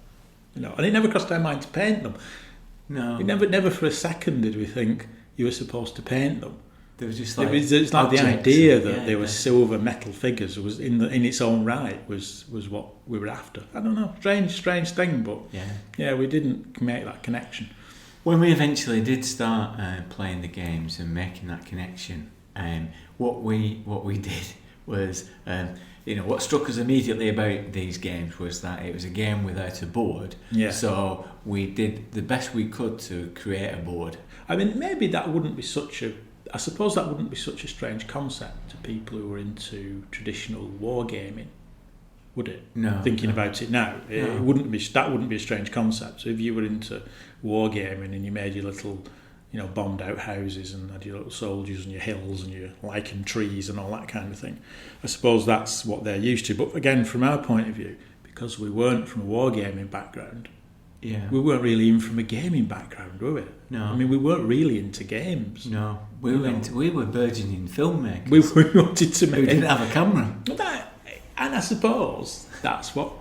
You know, and it never crossed our mind to paint them.
No.
We never for a second did we think you were supposed to paint them.
They were just like
it's like the idea that they were silver metal figures was in its own right was what we were after. I don't know, strange thing, but yeah, we didn't make that connection.
When we eventually did start playing the games and making that connection, what we did was, what struck us immediately about these games was that it was a game without a board.
Yeah.
So we did the best we could to create a board.
I mean, maybe that wouldn't be such a strange concept to people who were into traditional wargaming, would it?
No.
Thinking about it now, it wouldn't be a strange concept. So if you were into wargaming and you made your little, bombed out houses and had your little soldiers and your hills and your lichen trees and all that kind of thing, I suppose that's what they're used to. But again, from our point of view, because we weren't from a wargaming background, we weren't really even from a gaming background, were we?
No.
I mean, we weren't really into games.
No. We were burgeoning filmmakers.
We wanted to make...
We didn't have a camera.
And I suppose that's what,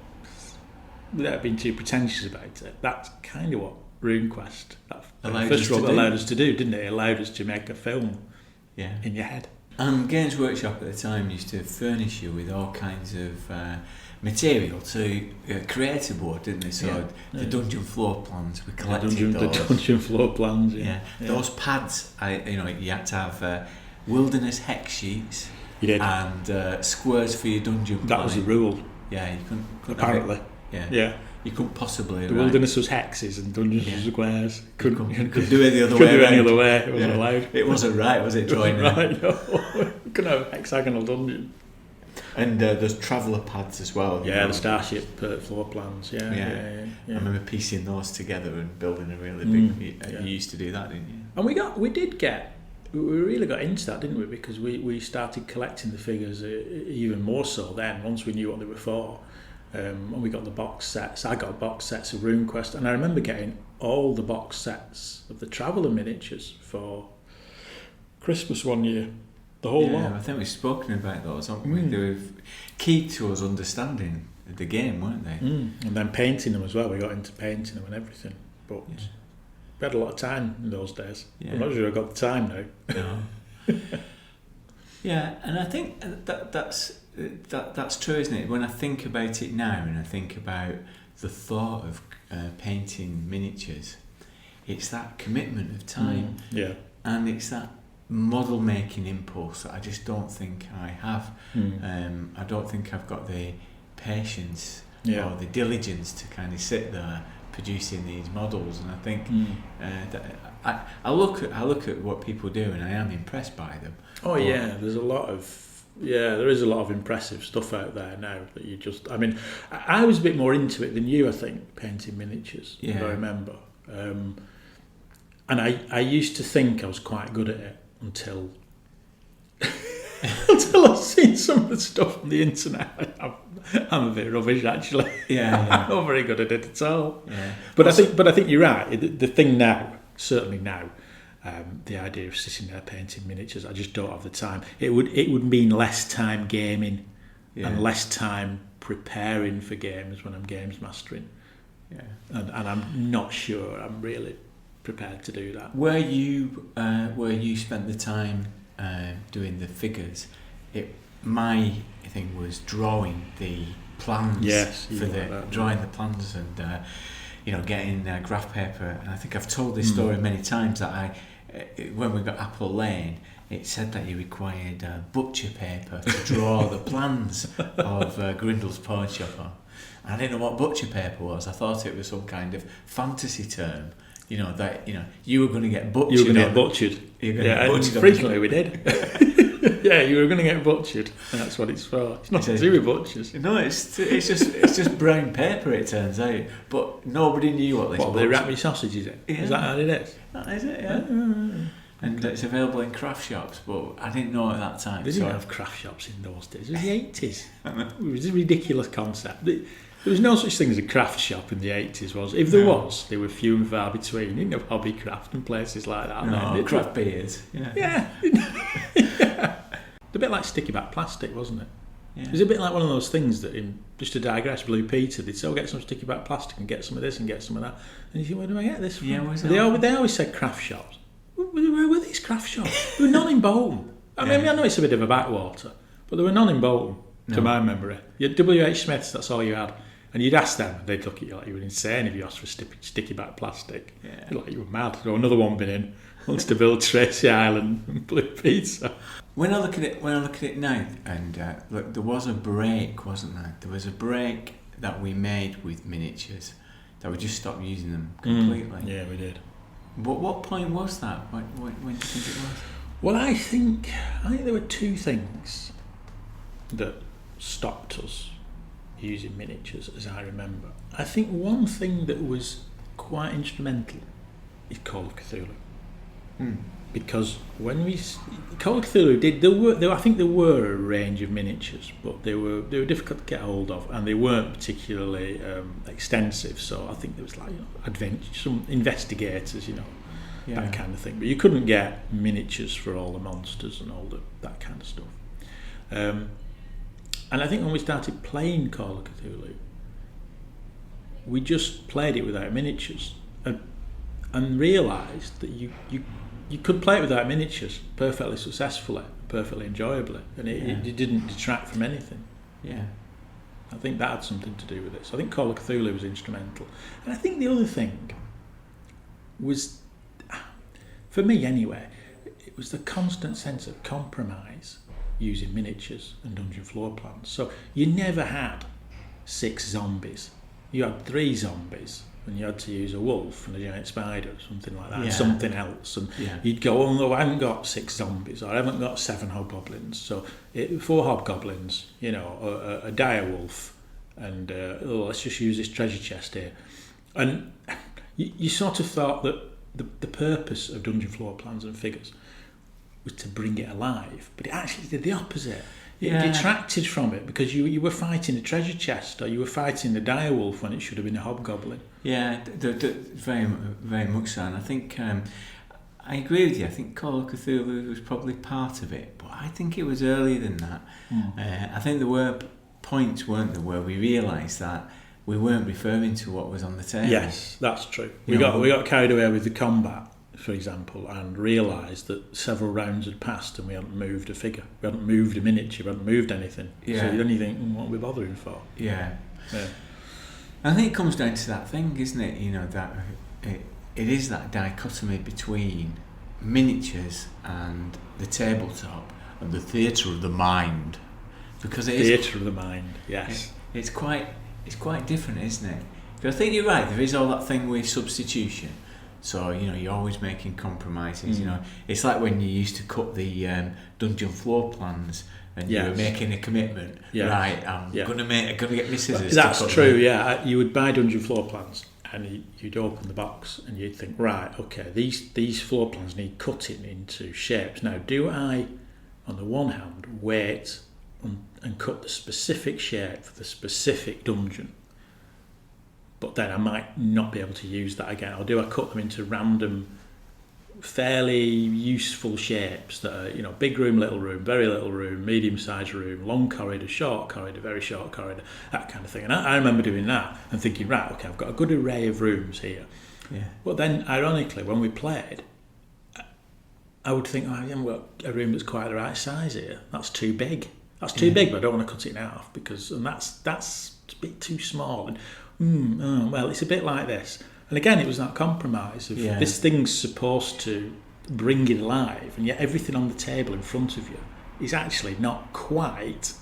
without being too pretentious about it, that's kind of what RuneQuest, that first role allowed us to do, didn't it? It allowed us to make a film in your head.
And Games Workshop at the time used to furnish you with all kinds of material to create a board, didn't they? So the dungeon floor plans, we collected those.
The dungeon floor plans,
Those pads, you had to have wilderness hex sheets.
You did.
And squares for your dungeon planning.
That was the rule.
Yeah, you couldn't
apparently.
Yeah. You couldn't possibly.
The wilderness was hexes and dungeons was squares.
Couldn't do it the other way.
Couldn't do it any other way. It wasn't allowed.
It wasn't right, was it? Drawing
right. No. Couldn't have a hexagonal dungeon.
And there's traveller pads as well.
Yeah, the starship floor plans. Yeah.
I remember piecing those together and building a really big. You used to do that, didn't you?
And we really got into that, didn't we? Because we started collecting the figures even more so then, once we knew what they were for. And we got the box sets. I got box sets of RuneQuest, and I remember getting all the box sets of the Traveller miniatures for Christmas one year. The whole lot.
I think we've spoken about those, haven't we? They were key to us understanding the game, weren't they?
And then painting them as well. We got into painting them and everything. But we had a lot of time in those days.
Yeah.
I'm not sure I've got the time now.
No. Yeah, and I think that's true, isn't it? When I think about it now, and I think about the thought of painting miniatures, it's that commitment of time, and it's that model making impulse that I just don't think I have. I don't think I've got the patience or the diligence to kind of sit there producing these models, and I think that I look at what people do, and I am impressed by them.
There is a lot of impressive stuff out there now that you just... I mean, I was a bit more into it than you, I think, painting miniatures, if I remember. And I used to think I was quite good at it until until I've seen some of the stuff on the internet. I'm a bit rubbish, actually.
Yeah.
I'm not very good at it at all.
Yeah.
But I think you're right. The thing now, certainly now, the idea of sitting there painting miniatures, I just don't have the time. It would mean less time gaming and less time preparing for games when I'm games mastering.
Yeah.
And I'm not sure I'm really prepared to do that.
Where you spent the time doing the figures, my thing was drawing the plans.
Yes,
drawing the plans and getting graph paper. And I think I've told this story many times that when we got Apple Lane, it said that you required butcher paper to draw the plans of Grindle's pawn shop on. I didn't know what butcher paper was. I thought it was some kind of fantasy term. You were going to get butchered.
You were going to get butchered. Frequently we did. Yeah, you were going to get butchered. And that's what it's for. It's not to do with butchers.
No, it's just brown paper. It turns out, but nobody knew what this was.
What, the wrap me sausage, is it?
Yeah.
Is that how it is?
That is it. Yeah. And it's available in craft shops, but I didn't know at that time.
They didn't have craft shops in those days. It was the 80s. It was a ridiculous concept. There was no such thing as a craft shop in the 80s, was it? If there was, they were few and far between. You didn't have hobby craft and places like that.
No, craft beers.
Yeah. It's a bit like sticky back plastic, wasn't it?
Yeah.
It was a bit like one of those things that, just to digress, Blue Peter, they'd say, get some sticky back plastic and get some of this and get some of that. And you think, where do I get this from?
Yeah,
they always said craft shops. Where were these craft shops? There were none in Bolton. I know it's a bit of a backwater, but there were none in Bolton, to my memory. You had W.H. Smith's, that's all you had. And you'd ask them, they'd look at you like you were insane if you asked for sticky back plastic.
Yeah.
Like you were mad. Or another one been in, wants to build Tracy Island and Blue Peter.
When I look at it now, and look, there was a break, wasn't there? There was a break that we made with miniatures, that we just stopped using them completely.
Yeah, we did.
But what point was that? When do you think it was?
Well, I think there were two things that stopped us using miniatures, as I remember. I think one thing that was quite instrumental is Call of Cthulhu. Because when Call of Cthulhu I think there were a range of miniatures, but they were difficult to get hold of, and they weren't particularly extensive. So I think there was adventure, some investigators, that kind of thing. But you couldn't get miniatures for all the monsters and all that kind of stuff. And I think when we started playing Call of Cthulhu, we just played it without miniatures, and realised that you could play it without miniatures perfectly successfully, perfectly enjoyably, and it didn't detract from anything.
Yeah.
I think that had something to do with it. So I think Call of Cthulhu was instrumental. And I think the other thing was, for me anyway, it was the constant sense of compromise using miniatures and dungeon floor plans. So you never had 6 zombies. You had 3 zombies, and you had to use a wolf and a giant spider or something like that, and something else. And you'd go, oh no, I haven't got 6 zombies, or I haven't got 7 hobgoblins. So 4 hobgoblins, a dire wolf, and let's just use this treasure chest here. And you sort of thought that the purpose of dungeon floor plans and figures was to bring it alive, but it actually did the opposite. It detracted from it, because you were fighting a treasure chest, or you were fighting the dire wolf when it should have been a hobgoblin.
Yeah, very, very much so. And I think I agree with you. I think Call of Cthulhu was probably part of it, but I think it was earlier than that. I think there were points, weren't there, where we realised that we weren't referring to what was on the table.
Yes, that's true. We got carried away with the combat, for example, and realised that several rounds had passed and we hadn't moved a figure, we hadn't moved a miniature, we hadn't moved anything.
Yeah.
So you only think, what are we bothering for?
Yeah. I think it comes down to that thing, isn't it? That it is that dichotomy between miniatures and the tabletop and the theatre of the mind, because it is
theatre of the mind. Yes,
it's quite different, isn't it? But I think you're right. There is all that thing with substitution. So, you're always making compromises, It's like when you used to cut the dungeon floor plans and you were making a commitment.
Yeah.
Right, I'm going to get my scissors.
That's true, yeah. You would buy dungeon floor plans and you'd open the box and you'd think, right, okay, these floor plans need cutting into shapes. Now, do I on the one hand, wait and cut the specific shape for the specific dungeon. But then I might not be able to use that again. Or do I cut them into random, fairly useful shapes that are, big room, little room, very little room, medium-sized room, long corridor, short corridor, very short corridor, that kind of thing. And I remember doing that and thinking, right, okay, I've got a good array of rooms here.
Yeah.
But then, ironically, when we played, I would think, I haven't got a room that's quite the right size here. That's too big. That's too big, but I don't want to cut it in half because that's a bit too small. And well, it's a bit like this. And again, it was that compromise of this thing's supposed to bring it alive, and yet everything on the table in front of you is actually not quite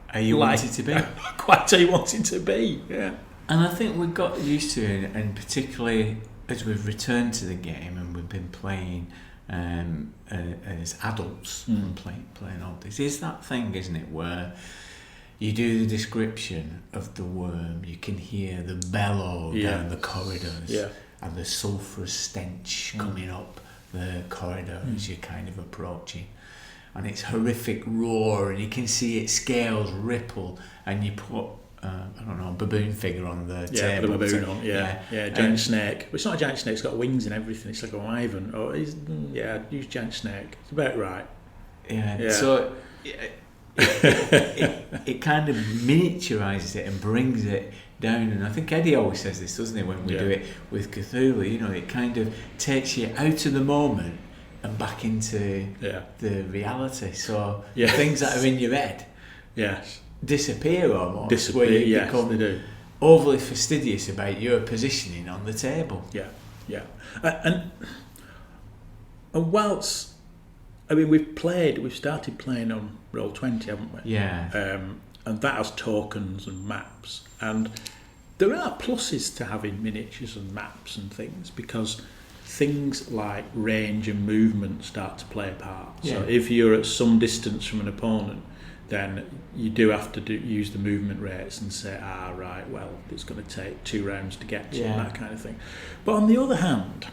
how you want it to be.
Quite how you want it to be. Yeah.
And I think we got used to it, and particularly as we've returned to the game and we've been playing as adults and playing all this, is that thing, isn't it, where you do the description of the worm, you can hear the bellow down the corridors and the sulphurous stench coming up the corridor as you're kind of approaching, and its horrific roar, and you can see its scales ripple, and you put a baboon figure on the table.
Put a baboon on, giant snake. But it's not a giant snake, it's got wings and everything, it's like a wyvern. Use giant snake. It's about right.
Yeah. So it kind of miniaturises it and brings it down, and I think Eddie always says this, doesn't he, when we do it with Cthulhu, it kind of takes you out of the moment and back into the reality. So things that are in your head disappear almost, where you become overly fastidious about your positioning on the table.
And whilst we've started playing on Roll20, haven't we? And that has tokens and maps, and there are pluses to having miniatures and maps and things, because things like range and movement start to play a part. So if you're at some distance from an opponent, then you do have to use the movement rates and say, right, well, it's going to take 2 rounds to get to, and that kind of thing. But on the other hand,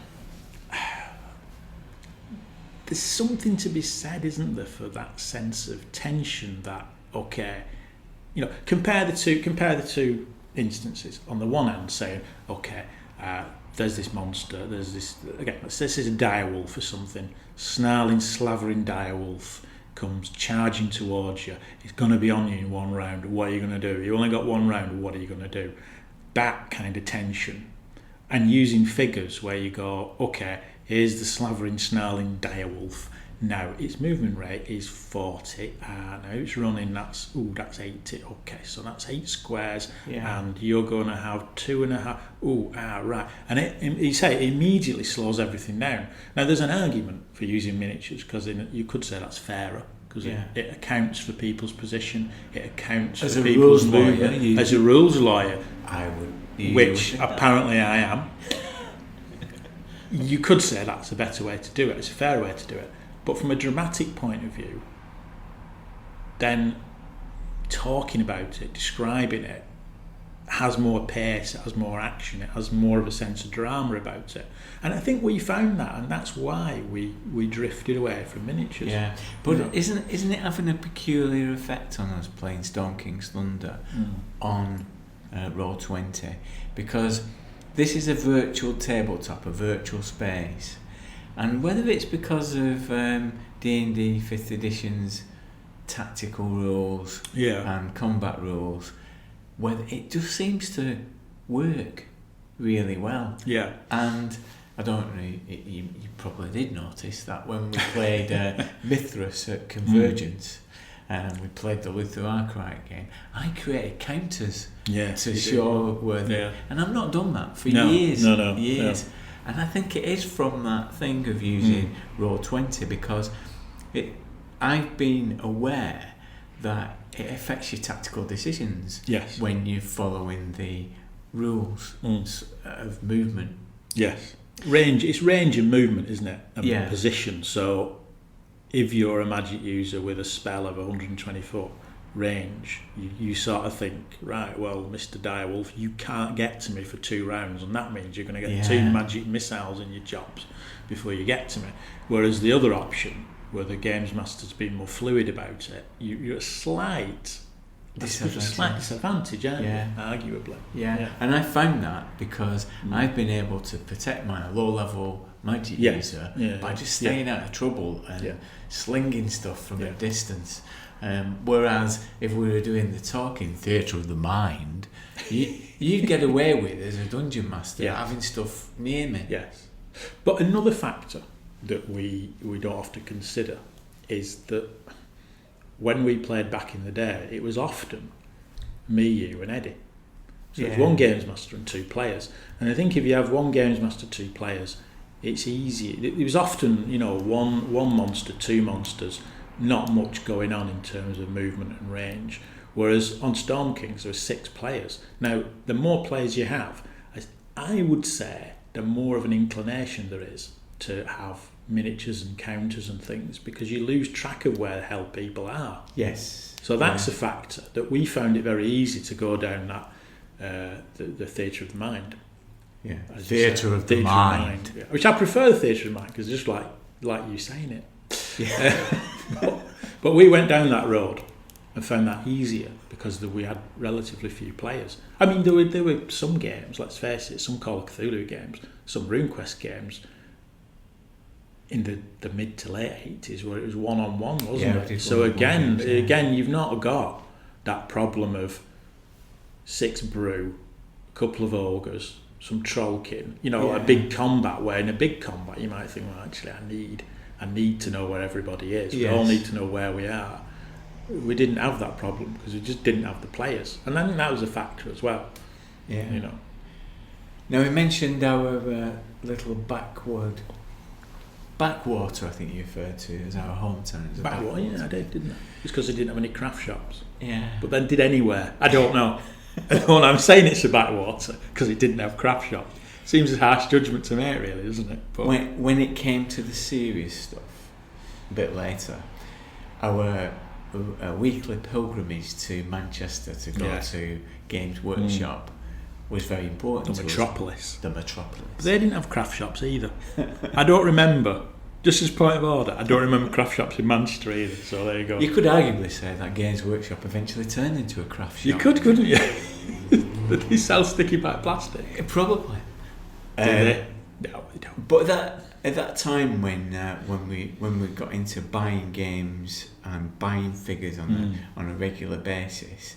there's something to be said, isn't there, for that sense of tension that, compare the two instances. On the one hand, saying, there's this monster, there's this, again, this is a direwolf or something, snarling, slavering direwolf comes charging towards you, it's going to be on you in 1 round, what are you going to do? You only got 1 round, what are you going to do? That kind of tension. And using figures where you go, here's the slavering, snarling direwolf. Now its movement rate is 40. Now it's running, that's 80. So that's 8 squares, and you're going to have 2.5. Right. And it immediately slows everything down. Now there's an argument for using miniatures, because you could say that's fairer, because it accounts for people's position, it accounts
as
for people's
movement.
As a rules lawyer,
I would,
which apparently I am. You could say that's a better way to do it, it's a fair way to do it. But from a dramatic point of view, then talking about it, describing it, has more pace, it has more action, it has more of a sense of drama about it. And I think we found that, and that's why we drifted away from miniatures.
Yeah, but isn't it having a peculiar effect on us playing Stone King's Thunder on Roll20? Because this is a virtual tabletop, a virtual space. And whether it's because of D&D 5th edition's tactical rules and combat rules, whether it just seems to work really well.
Yeah.
And I don't know, you probably did notice that when we played Mithras at Convergence, and we played the Luther Arkwright game, I created counters to show where they... And I've not done that for years. Years. No. And I think it is from that thing of using Roll20, because I've been aware that it affects your tactical decisions when you're following the rules of movement.
Yes. It's range and movement, isn't it? And position. So if you're a magic user with a spell of 120 foot range, you sort of think, right, well, Mr. Direwolf, you can't get to me for 2 rounds, and that means you're going to get 2 magic missiles in your chops before you get to me. Whereas the other option where the games master's been more fluid about it, you're a slight disadvantage, aren't you? Arguably.
Yeah, and I found that because I've been able to protect my low-level magic user by just staying out of trouble and slinging stuff from a distance. Whereas if we were doing the talking theatre of the mind, you'd get away with, as a dungeon master, having stuff near me.
Yes. But another factor that we don't often consider is that when we played back in the day, it was often me, you and Eddie. So it's one games master and 2 players. And I think if you have one games master, 2 players, it's easy. It was often, one monster, 2 monsters, not much going on in terms of movement and range. Whereas on Storm Kings, there were 6 players. Now, the more players you have, I would say the more of an inclination there is to have miniatures and counters and things, because you lose track of where the hell people are.
Yes.
So that's a factor that we found it very easy to go down that the theatre of the mind.
Yeah. Theatre of the mind.
Yeah. Which I prefer the theatre of the mind, because just like you saying it. Yeah. But we went down that road and found that easier because we had relatively few players. I mean, there were some games, let's face it, some Call of Cthulhu games, some RuneQuest games in the mid to late 80s where it was one-on-one, wasn't it? So again, you've not got that problem of 6 brew, a couple of ogres, some trollkin, a big combat, where in a big combat you might think, well, actually I need to know where everybody is. We all need to know where we are. We didn't have that problem because we just didn't have the players, and I think that was a factor as well. Yeah.
Now we mentioned our little backwater, I think you referred to as our hometown.
Backwater, yeah, I did, didn't I? It's because they didn't have any craft shops.
Yeah.
But then did anywhere? I don't know. I'm saying it's a backwater because it didn't have craft shops. Seems a harsh judgment to make, really, doesn't it? But
when it came to the serious stuff, a bit later, our weekly pilgrimage to Manchester to go to Games Workshop was very important.
The Metropolis.
But
they didn't have craft shops either. I don't remember. Just as point of order, I don't remember craft shops in Manchester either. So there you go.
You could arguably say that Games Workshop eventually turned into a craft shop.
You could, couldn't you? Did they sell sticky pack plastic?
Probably.
Did they? No, they don't.
But at that time when we got into buying games and buying figures on a regular basis,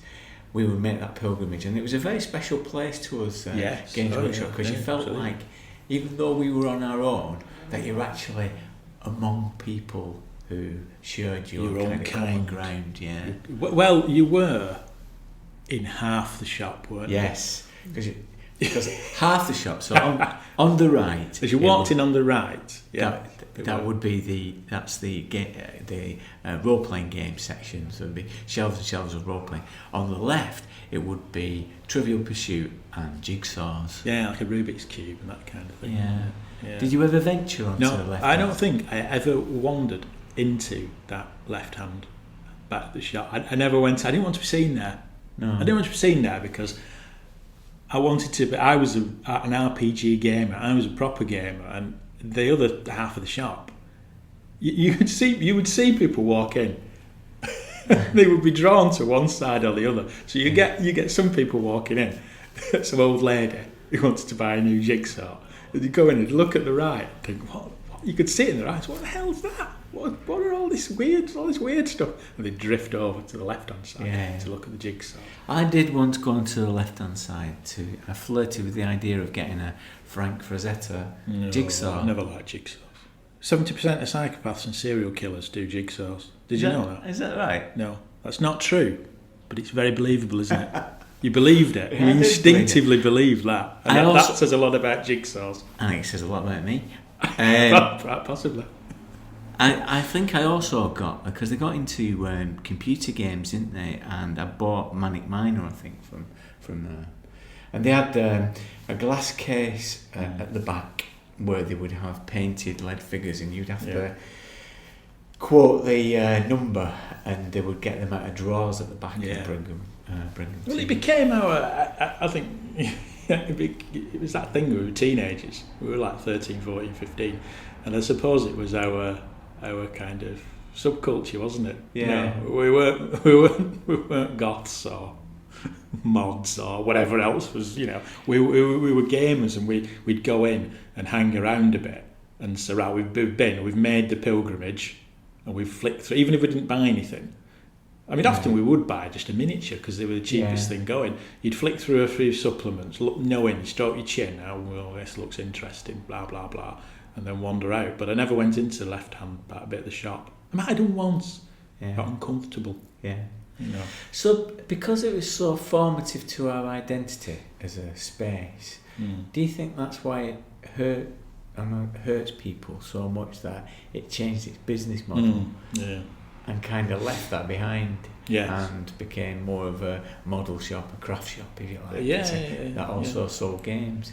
we would make that pilgrimage, and it was a very special place to us, Games Workshop, because you felt like, even though we were on our own, that you're actually among people who shared your kind of common ground. Yeah.
Well, you were in half the shop, weren't you?
Yes, because half the shop. So on the right,
as you walked in on the right,
that would be the role playing game section. So there'd be shelves and shelves of role playing. On the left, it would be Trivial Pursuit and jigsaws.
Yeah, like a Rubik's Cube and that kind of thing.
Yeah. Did you ever venture onto the left?
No, I don't think I ever wandered into that left hand back of the shop. I never went. I didn't want to be seen there.
No.
I didn't want to be seen there because I wanted to. But I was an RPG gamer. I was a proper gamer, and the other half of the shop, you would see people walk in. They would be drawn to one side or the other. So you get some people walking in, some old lady who wants to buy a new jigsaw. And you go in and look at the right, and think, what? You could see it in the right. What the hell's that? What are all this weird stuff? And they drift over to the left hand side to look at the jigsaw.
I did once go onto the left hand side I flirted with the idea of getting a Frank Frazetta jigsaw.
I never liked jigsaws. 70% of psychopaths and serial killers do jigsaws. Did you know that?
Is that right?
No, that's not true, but it's very believable, isn't it? You believed it. You instinctively believed that. And that says a lot about jigsaws.
I think it says a lot about me.
Possibly.
I think I also got, because they got into computer games, didn't they? And I bought Manic Miner, I think, from there. And they had a glass case at the back where they would have painted lead figures, and you'd have to quote the number, and they would get them out of drawers at the back and bring them.
Well, it became I think it was that thing. We were teenagers. We were like 13, 14, 15, and I suppose it was our our kind of subculture, wasn't it?
Yeah.
No, we weren't goths or mods or whatever else was. We were gamers, and we'd go in and hang around a bit and say, right, we've made the pilgrimage, and we've flicked through, even if we didn't buy anything. I mean, often we would buy just a miniature because they were the cheapest thing going. You'd flick through a few supplements, look, knowing, stroke your chin, oh, well, this looks interesting, blah, blah, blah, and then wander out. But I never went into the left-hand bit of the shop. I might have done once.
Yeah.
Got uncomfortable.
Yeah.
You know.
So, because it was so formative to our identity as a space, do you think that's why it hurts people so much that it changed its business model?
Yeah.
And kind of left that behind,
Yes.
and became more of a model shop, a craft shop, if you like.
Yeah,
that also sold games.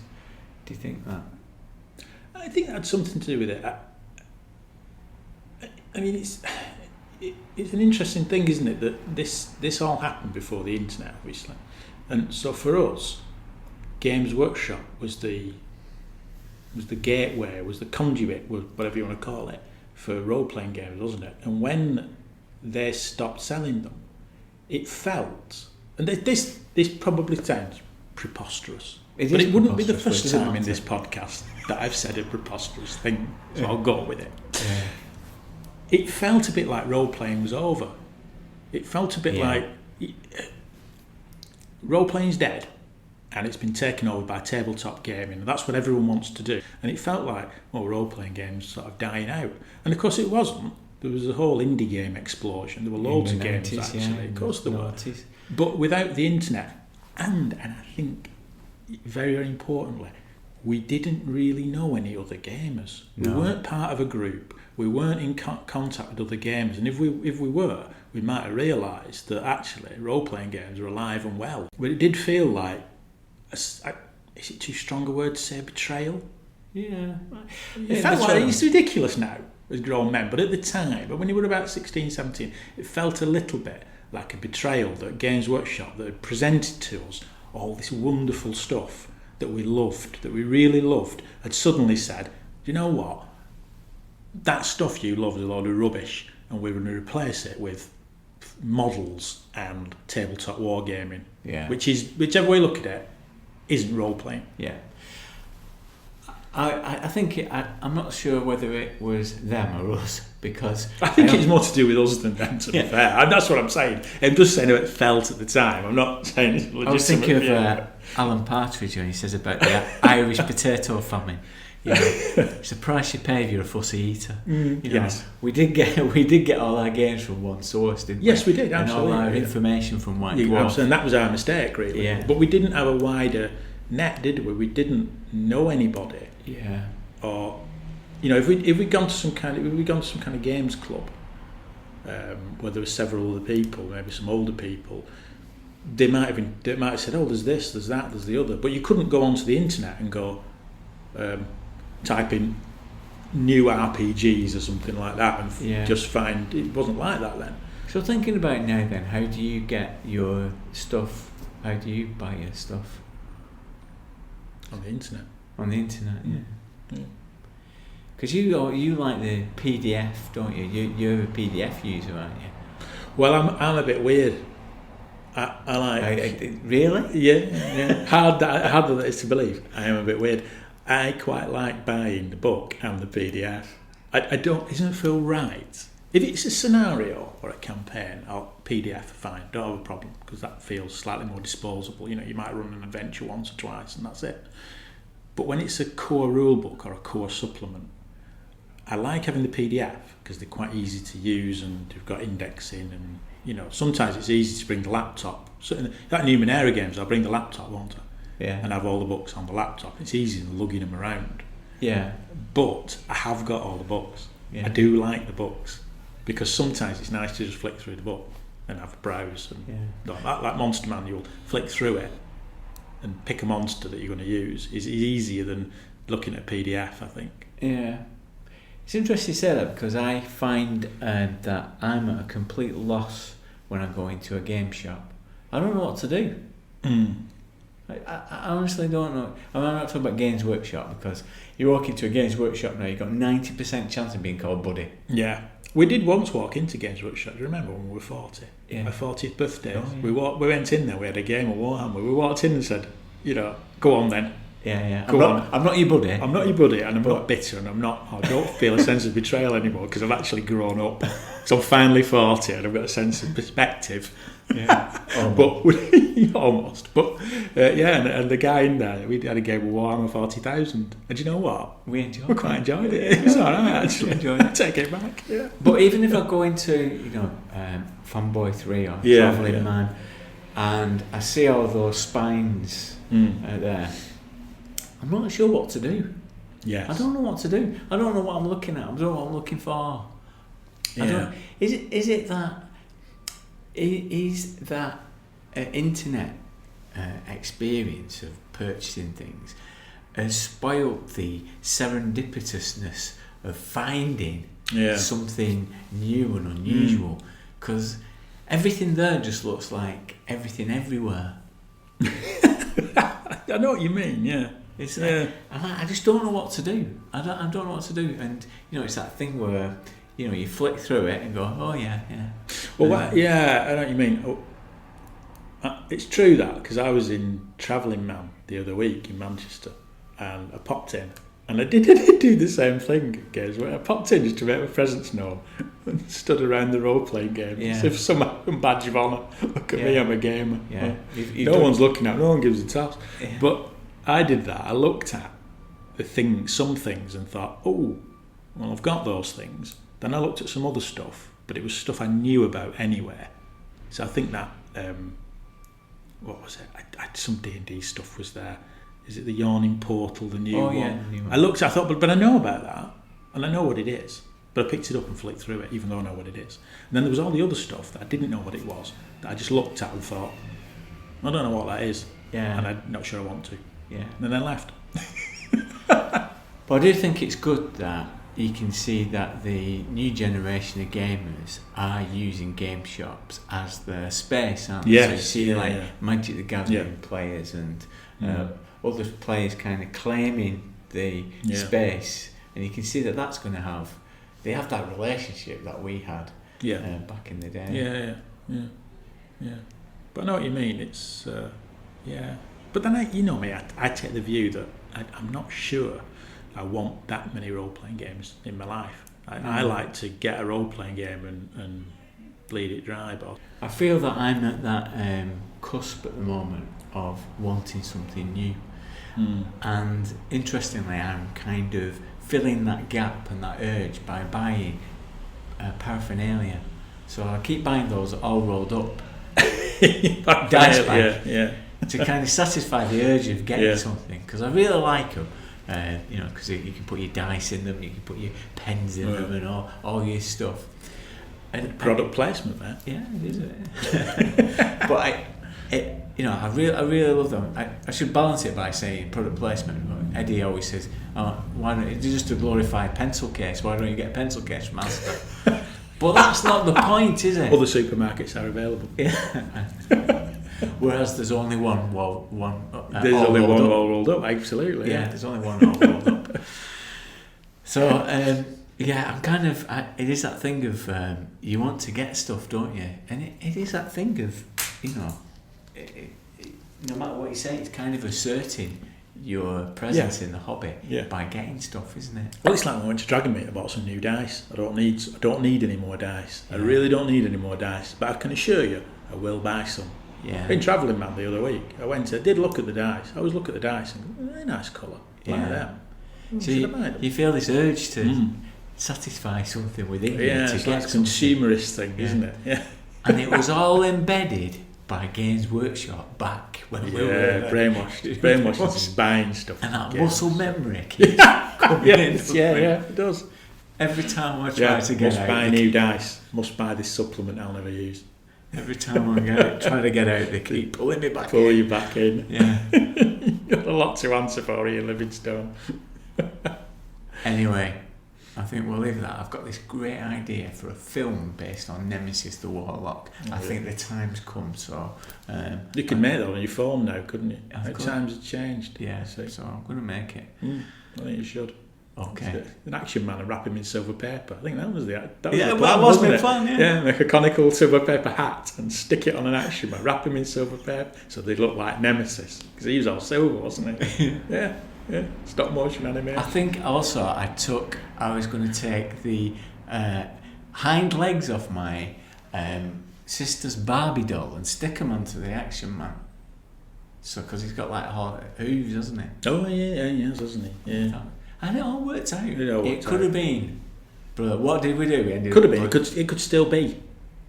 Do you think that?
I think that had something to do with it. I mean, it's an interesting thing, isn't it, that this all happened before the internet, obviously, and so for us, Games Workshop was the gateway, was the conduit, was whatever you want to call it, for role-playing games, wasn't it? And when they stopped selling them, it felt, and this probably sounds preposterous, but it wouldn't be the first time in this podcast that I've said a preposterous thing, so I'll go with it.
Yeah.
It felt a bit like role-playing was over. It felt a bit like role-playing's dead, and it's been taken over by tabletop gaming, and that's what everyone wants to do. And it felt like, role-playing games sort of dying out. And of course it wasn't. There was a whole indie game explosion. There were loads of games, actually. Of course there were. But without the internet, and I think, very, very importantly, we didn't really know any other gamers. No. We weren't part of a group. We weren't in contact with other gamers. And if we were, we might have realised that actually role-playing games were alive and well. But it did feel like, is it too strong a word to say betrayal?
Yeah.
It felt like, it's ridiculous now as grown men, but at the time, but when you were about 16, 17, it felt a little bit like a betrayal that Games Workshop, that had presented to us all this wonderful stuff that we loved, that we really loved, had suddenly said, do you know what? That stuff you love is a load of rubbish, and we're going to replace it with models and tabletop wargaming.
Yeah.
Which is, whichever way you look at it, isn't role-playing.
Yeah. I think I'm not sure whether it was them or us, because
I think it's more to do with us than them, to be fair. And that's what I'm saying. I'm just saying how it felt at the time. I'm not saying it's legitimate.
I was thinking of Alan Partridge when he says about the Irish potato famine. You know, it's the price you pay if you're a fussy eater.
Yes,
we did get all our games from one source, didn't we?
Yes, we did. Absolutely,
and all our information from White Dwarf.
And that was our mistake, really.
Yeah.
But we didn't have a wider net, did we? We didn't know anybody.
Yeah.
Or, if we'd gone to some kind of games club, where there were several other people, maybe some older people, they might have said, oh, there's this, there's that, there's the other. But you couldn't go onto the internet and go. Type in new RPGs or something like that and just find it wasn't like that then.
So thinking about it now then, how do you get your stuff? How do you buy your stuff?
On the internet.
On the internet, yeah. Because you like the PDF, don't you? You're a PDF user, aren't you?
Well, I'm a bit weird. I like.
Really?
Yeah. Hard that is to believe. I am a bit weird. I quite like buying the book and the PDF. I don't. It doesn't feel right. If it's a scenario or a campaign, PDF fine. Don't have a problem because that feels slightly more disposable. You might run an adventure once or twice and that's it. But when it's a core rule book or a core supplement, I like having the PDF because they're quite easy to use and they've got indexing and sometimes it's easy to bring the laptop. So like Numenera games, I'll bring the laptop, won't I?
Yeah. And
have all the books on the laptop. It's easy than lugging them around.
Yeah.
But I have got all the books.
Yeah.
I do like the books because sometimes it's nice to just flick through the book and have a browse and like Monster Manual, flick through it and pick a monster that you're going to use is easier than looking at a PDF, I think.
Yeah. It's interesting you say that because I find that I'm at a complete loss when I go into a game shop. I don't know what to do. I honestly don't know. I'm not talking about Games Workshop, because you walk into a Games Workshop now, you've got 90% chance of being called buddy.
Yeah. We did once walk into Games Workshop. Do you remember when we were 40?
Yeah.
My 40th birthday.
Oh, yeah.
We went in there, we had a game of Warhammer. We walked in and said, go on then.
Yeah.
Go on.
I'm not your buddy.
I'm not your buddy, and I'm not bitter, and I don't feel a sense of betrayal anymore, because I've actually grown up. So I'm finally 40 and I've got a sense of perspective.
Yeah.
Almost. But and the guy in there, we had a game of Warhammer 40,000. And do you know what?
We
quite enjoyed it. It was alright, actually.
Enjoyed it.
Take it back. Yeah.
But even if I go into, Fanboy 3 or Travelling Man, and I see all those spines there, I'm not sure what to do.
Yes.
I don't know what to do. I don't know what I'm looking at. I don't know what I'm looking for.
Yeah.
Is that internet experience of purchasing things has spoilt the serendipitousness of finding something new and unusual, because everything there just looks like everything everywhere.
I know what you mean, yeah.
I just don't know what to do. I don't know what to do, and it's that thing where you flick through it and go, oh yeah.
Well, I know what you mean. It's true that, because I was in Travelling Man the other week in Manchester, and I popped in, and I did do the same thing, guys. Where I popped in just to make my presence known, and stood around the role playing game as if some badge of honour. Look at me, I'm a gamer.
Yeah.
No one's looking at, no one gives a toss. Yeah. But I did that. I looked at some things, and thought, oh, well, I've got those things. Then I looked at some other stuff, but it was stuff I knew about anyway. So I think that what was it? Some D&D stuff was there. Is it the Yawning Portal, the new one?
Yeah, the new one.
I looked, I thought, but I know about that, and I know what it is. But I picked it up and flicked through it, even though I know what it is. And then there was all the other stuff that I didn't know what it was, that I just looked at and thought, I don't know what that is.
Yeah.
And I'm not sure I want to.
Yeah.
And then I left.
But I do think it's good that you can see that the new generation of gamers are using game shops as their space, aren't they?
Yes,
so you see Magic the Gathering players and other players kind of claiming the space, and you can see that that's going to they have that relationship that we had back in the day. Yeah.
But I know what you mean. It's But then I take the view that I'm not sure I want that many role-playing games in my life. I like to get a role-playing game and bleed it dry. But
I feel that I'm at that cusp at the moment of wanting something new. And interestingly, I'm kind of filling that gap and that urge by buying paraphernalia. So I keep buying those all rolled up dice bags to kind of satisfy the urge of getting something, because I really like them. Because you can put your dice in them, you can put your pens in them, and all your stuff. And
product placement, man.
Yeah, it is. But I really love them. I should balance it by saying product placement. Eddie always says, "Why don't you just a glorified pencil case? Why don't you get a pencil case from Asda?" But that's not the point, is it?
Other supermarkets are available.
Yeah. Whereas there's only one wall
rolled up. Absolutely.
Yeah, there's only one all rolled up. So I'm kind of. It is that thing of you want to get stuff, don't you? And it is that thing of no matter what you say, it's kind of asserting your presence in the hobby by getting stuff, isn't it?
Well, it's like when I went to Dragonmeet, I bought some new dice. I don't need any more dice. I really don't need any more dice. But I can assure you, I will buy some.
Yeah.
In Travelling Man the other week, I did look at the dice. I always look at the dice and go, they're a nice colour. Like them.
So you feel this urge to satisfy something within you.
Yeah, it's like a consumerist thing, isn't it? Yeah.
And it was all embedded by Games Workshop back when we were
brainwashed buying stuff.
And that muscle memory keeps coming in.
It does.
Every time I try to get
must buy new dice. Must buy this supplement I'll never use.
Every time I try to get out, they keep pulling me back in.
Pull you back in.
Yeah.
You've got a lot to answer for here, Livingstone.
Anyway, I think we'll leave that. I've got this great idea for a film based on Nemesis the Warlock. I think the time's come, so...
you could make that on your phone now, couldn't you?
Of course.
Times have changed.
Yeah, so I'm going to make it.
I think you should.
Okay.
An action man and wrap him in silver paper. I think that was the plan,
that was my plan, yeah.
Yeah, make a conical silver paper hat and stick it on an action man, wrap him in silver paper so they look like Nemesis. Because he was all silver, wasn't he? Yeah. Stop motion animation.
I think also I was going to take the hind legs off my sister's Barbie doll and stick them onto the action man. So, because he's got like hooves, doesn't he?
Oh, yeah, doesn't he? Yeah.
And it all worked out.
It
could have been. But what did we do?
It could have been. It could still be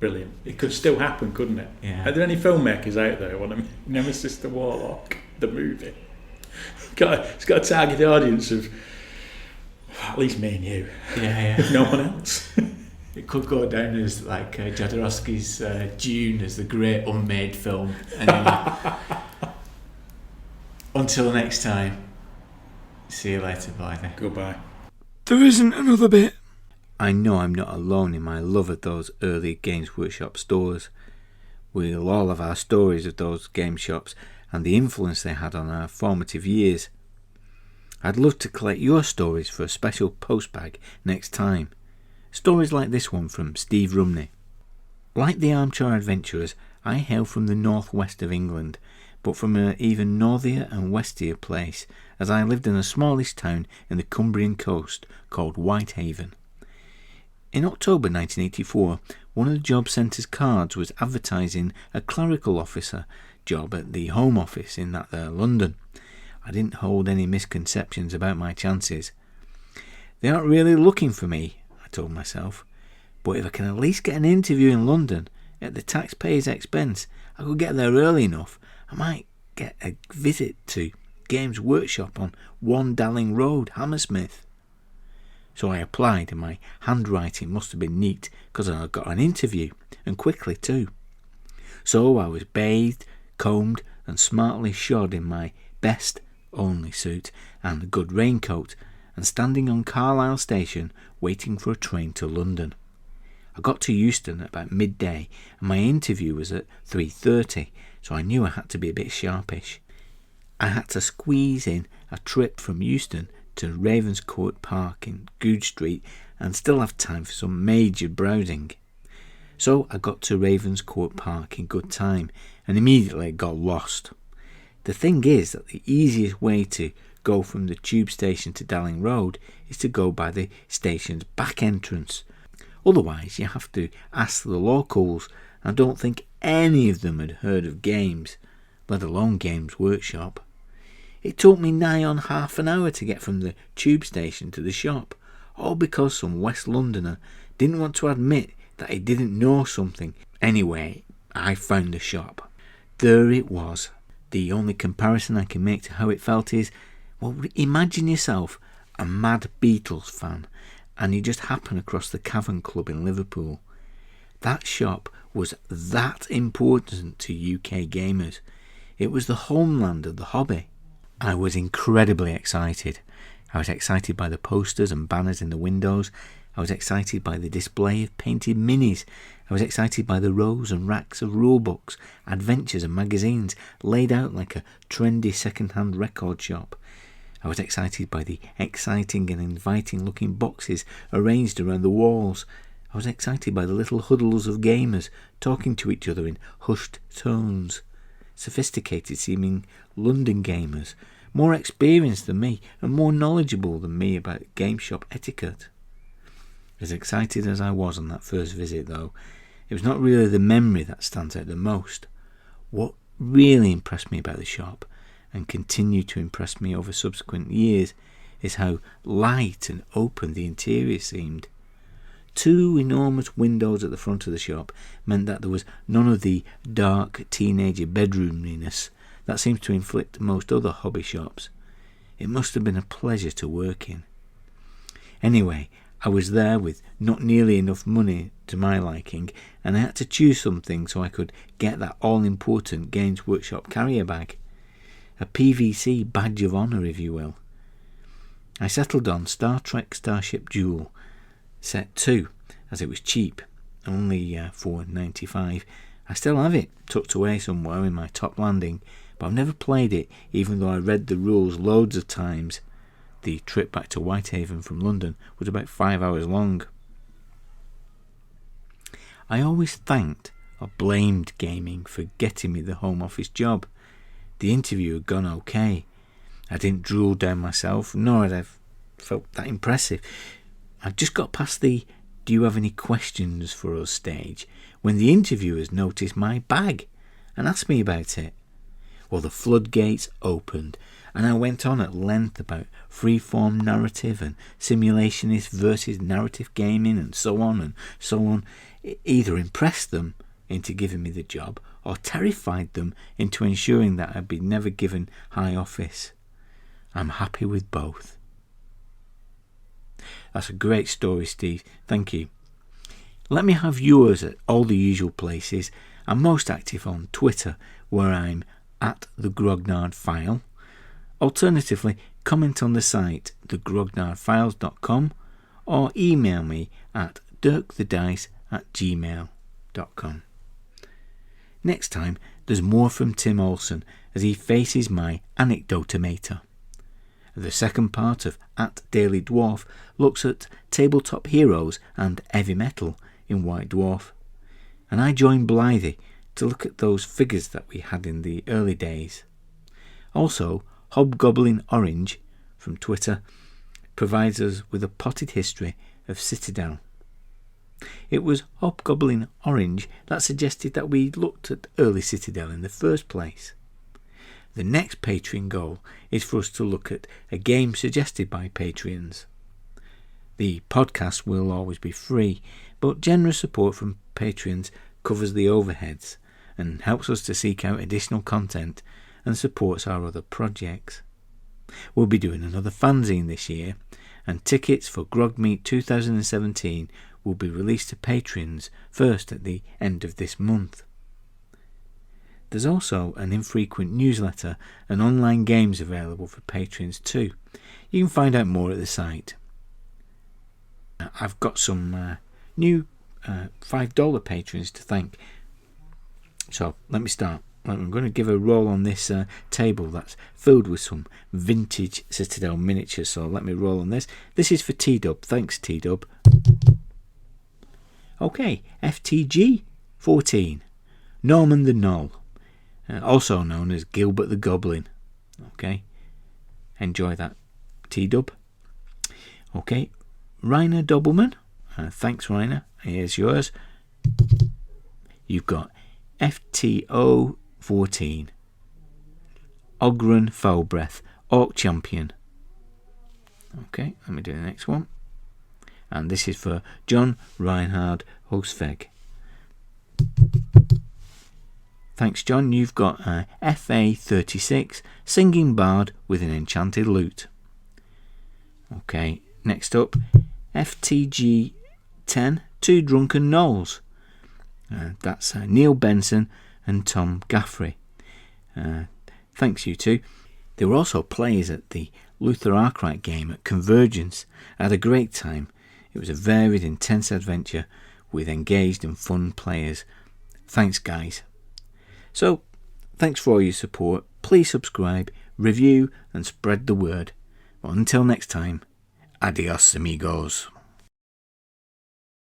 brilliant. It could still happen, couldn't it?
Yeah.
Are there any filmmakers out there who want to Nemesis the Warlock, the movie? It's got a target audience of at least me and you.
Yeah.
If no one else.
It could go down as like Jodorowsky's Dune as the great unmade film. Anyway, until next time. See you later, Blythy.
Goodbye.
There isn't another bit.
I know I'm not alone in my love of those early Games Workshop stores. We'll all have our stories of those game shops and the influence they had on our formative years. I'd love to collect your stories for a special postbag next time. Stories like this one from Steve Rumney. Like the Armchair Adventurers, I hail from the northwest of England, but from an even northier and westier place, as I lived in a smallish town in the Cumbrian coast called Whitehaven. In October 1984, one of the job centre's cards was advertising a clerical officer job at the Home Office in that there London. I didn't hold any misconceptions about my chances. They aren't really looking for me, I told myself, but if I can at least get an interview in London at the taxpayer's expense, I could get there early enough. I might get a visit to Games Workshop on 1 Dalling Road, Hammersmith. So I applied, and my handwriting must have been neat because I got an interview, and quickly too. So I was bathed, combed and smartly shod in my best only suit and a good raincoat, and standing on Carlisle station waiting for a train to London. I got to Euston at about midday, and my interview was at 3:30, so I knew I had to be a bit sharpish. I had to squeeze in a trip from Euston to Ravenscourt Park in Goode Street and still have time for some major browsing. So I got to Ravenscourt Park in good time and immediately got lost. The thing is that the easiest way to go from the tube station to Dalling Road is to go by the station's back entrance. Otherwise you have to ask the locals, and I don't think any of them had heard of Games, let alone Games Workshop. It took me nigh on half an hour to get from the tube station to the shop, all because some West Londoner didn't want to admit that he didn't know something. Anyway, I found the shop. There it was. The only comparison I can make to how it felt is, well, imagine yourself a mad Beatles fan and you just happen across the Cavern Club in Liverpool. That shop was that important to UK gamers. It was the homeland of the hobby. I was incredibly excited. I was excited by the posters and banners in the windows. I was excited by the display of painted minis. I was excited by the rows and racks of rulebooks, adventures and magazines laid out like a trendy second-hand record shop. I was excited by the exciting and inviting looking boxes arranged around the walls. I was excited by the little huddles of gamers talking to each other in hushed tones. Sophisticated seeming London gamers, more experienced than me and more knowledgeable than me about game shop etiquette. As excited as I was on that first visit though, it was not really the memory that stands out the most. What really impressed me about the shop, and continued to impress me over subsequent years, is how light and open the interior seemed. 2 enormous windows at the front of the shop meant that there was none of the dark teenager bedroominess that seems to inflict most other hobby shops. It must have been a pleasure to work in. Anyway, I was there with not nearly enough money to my liking, and I had to choose something so I could get that all-important Games Workshop carrier bag. A PVC badge of honour, if you will. I settled on Star Trek Starship Duel Set 2 as it was cheap, only $4.95. I still have it tucked away somewhere in my top landing, but I've never played it, even though I read the rules loads of times. The trip back to Whitehaven from London was about 5 hours long. I always thanked or blamed gaming for getting me the Home Office job. The interview had gone okay. I didn't drool down myself, nor had I felt that impressive. I just got past the "do you have any questions for us" stage when the interviewers noticed my bag and asked me about it. Well, the floodgates opened, and I went on at length about freeform narrative and simulationist versus narrative gaming and so on and so on. It either impressed them into giving me the job or terrified them into ensuring that I'd be never given high office. I'm happy with both. That's a great story, Steve. Thank you. Let me have yours at all the usual places. I'm most active on Twitter, where I'm at the Grognard File. Alternatively, comment on the site thegrognardfiles.com or email me at dirkthedice@gmail.com. Next time, there's more from Tim Olsen as he faces my Anecdotometer. The second part of At Daily Dwarf looks at tabletop heroes and heavy metal in White Dwarf. And I join Blythy to look at those figures that we had in the early days. Also, Hobgoblin Orange from Twitter provides us with a potted history of Citadel. It was Hobgoblin Orange that suggested that we looked at early Citadel in the first place. The next Patreon goal is for us to look at a game suggested by Patreons. The podcast will always be free, but generous support from Patreons covers the overheads and helps us to seek out additional content and supports our other projects. We'll be doing another fanzine this year, and tickets for Grogmeet 2017 will be released to patrons first at the end of this month. There's also an infrequent newsletter and online games available for patrons too. You can find out more at the site. I've got some new $5 patrons to thank. So let me start. I'm going to give a roll on this table that's filled with some vintage Citadel miniatures. So let me roll on this. This is for T-Dub. Thanks, T-Dub. Okay, FTG 14. Norman the Knoll. Also known as Gilbert the Goblin. Okay, enjoy that, T-Dub. Okay, Rainer Dobbelman. Thanks, Rainer. Here's yours. You've got FTO 14. Ogren Foulbreath, Orc Champion. Okay, let me do the next one. And this is for John Reinhard Hosfeg. Thanks, John. You've got FA36, Singing Bard with an Enchanted Lute. Okay, next up, FTG10, Two Drunken Gnolls. That's Neil Benson and Tom Gaffrey. Thanks, you two. They were also players at the Luther Arkwright game at Convergence. I had a great time. It was a varied, intense adventure with engaged and fun players. Thanks, guys. So, thanks for all your support. Please subscribe, review, and spread the word. Well, until next time, adios, amigos.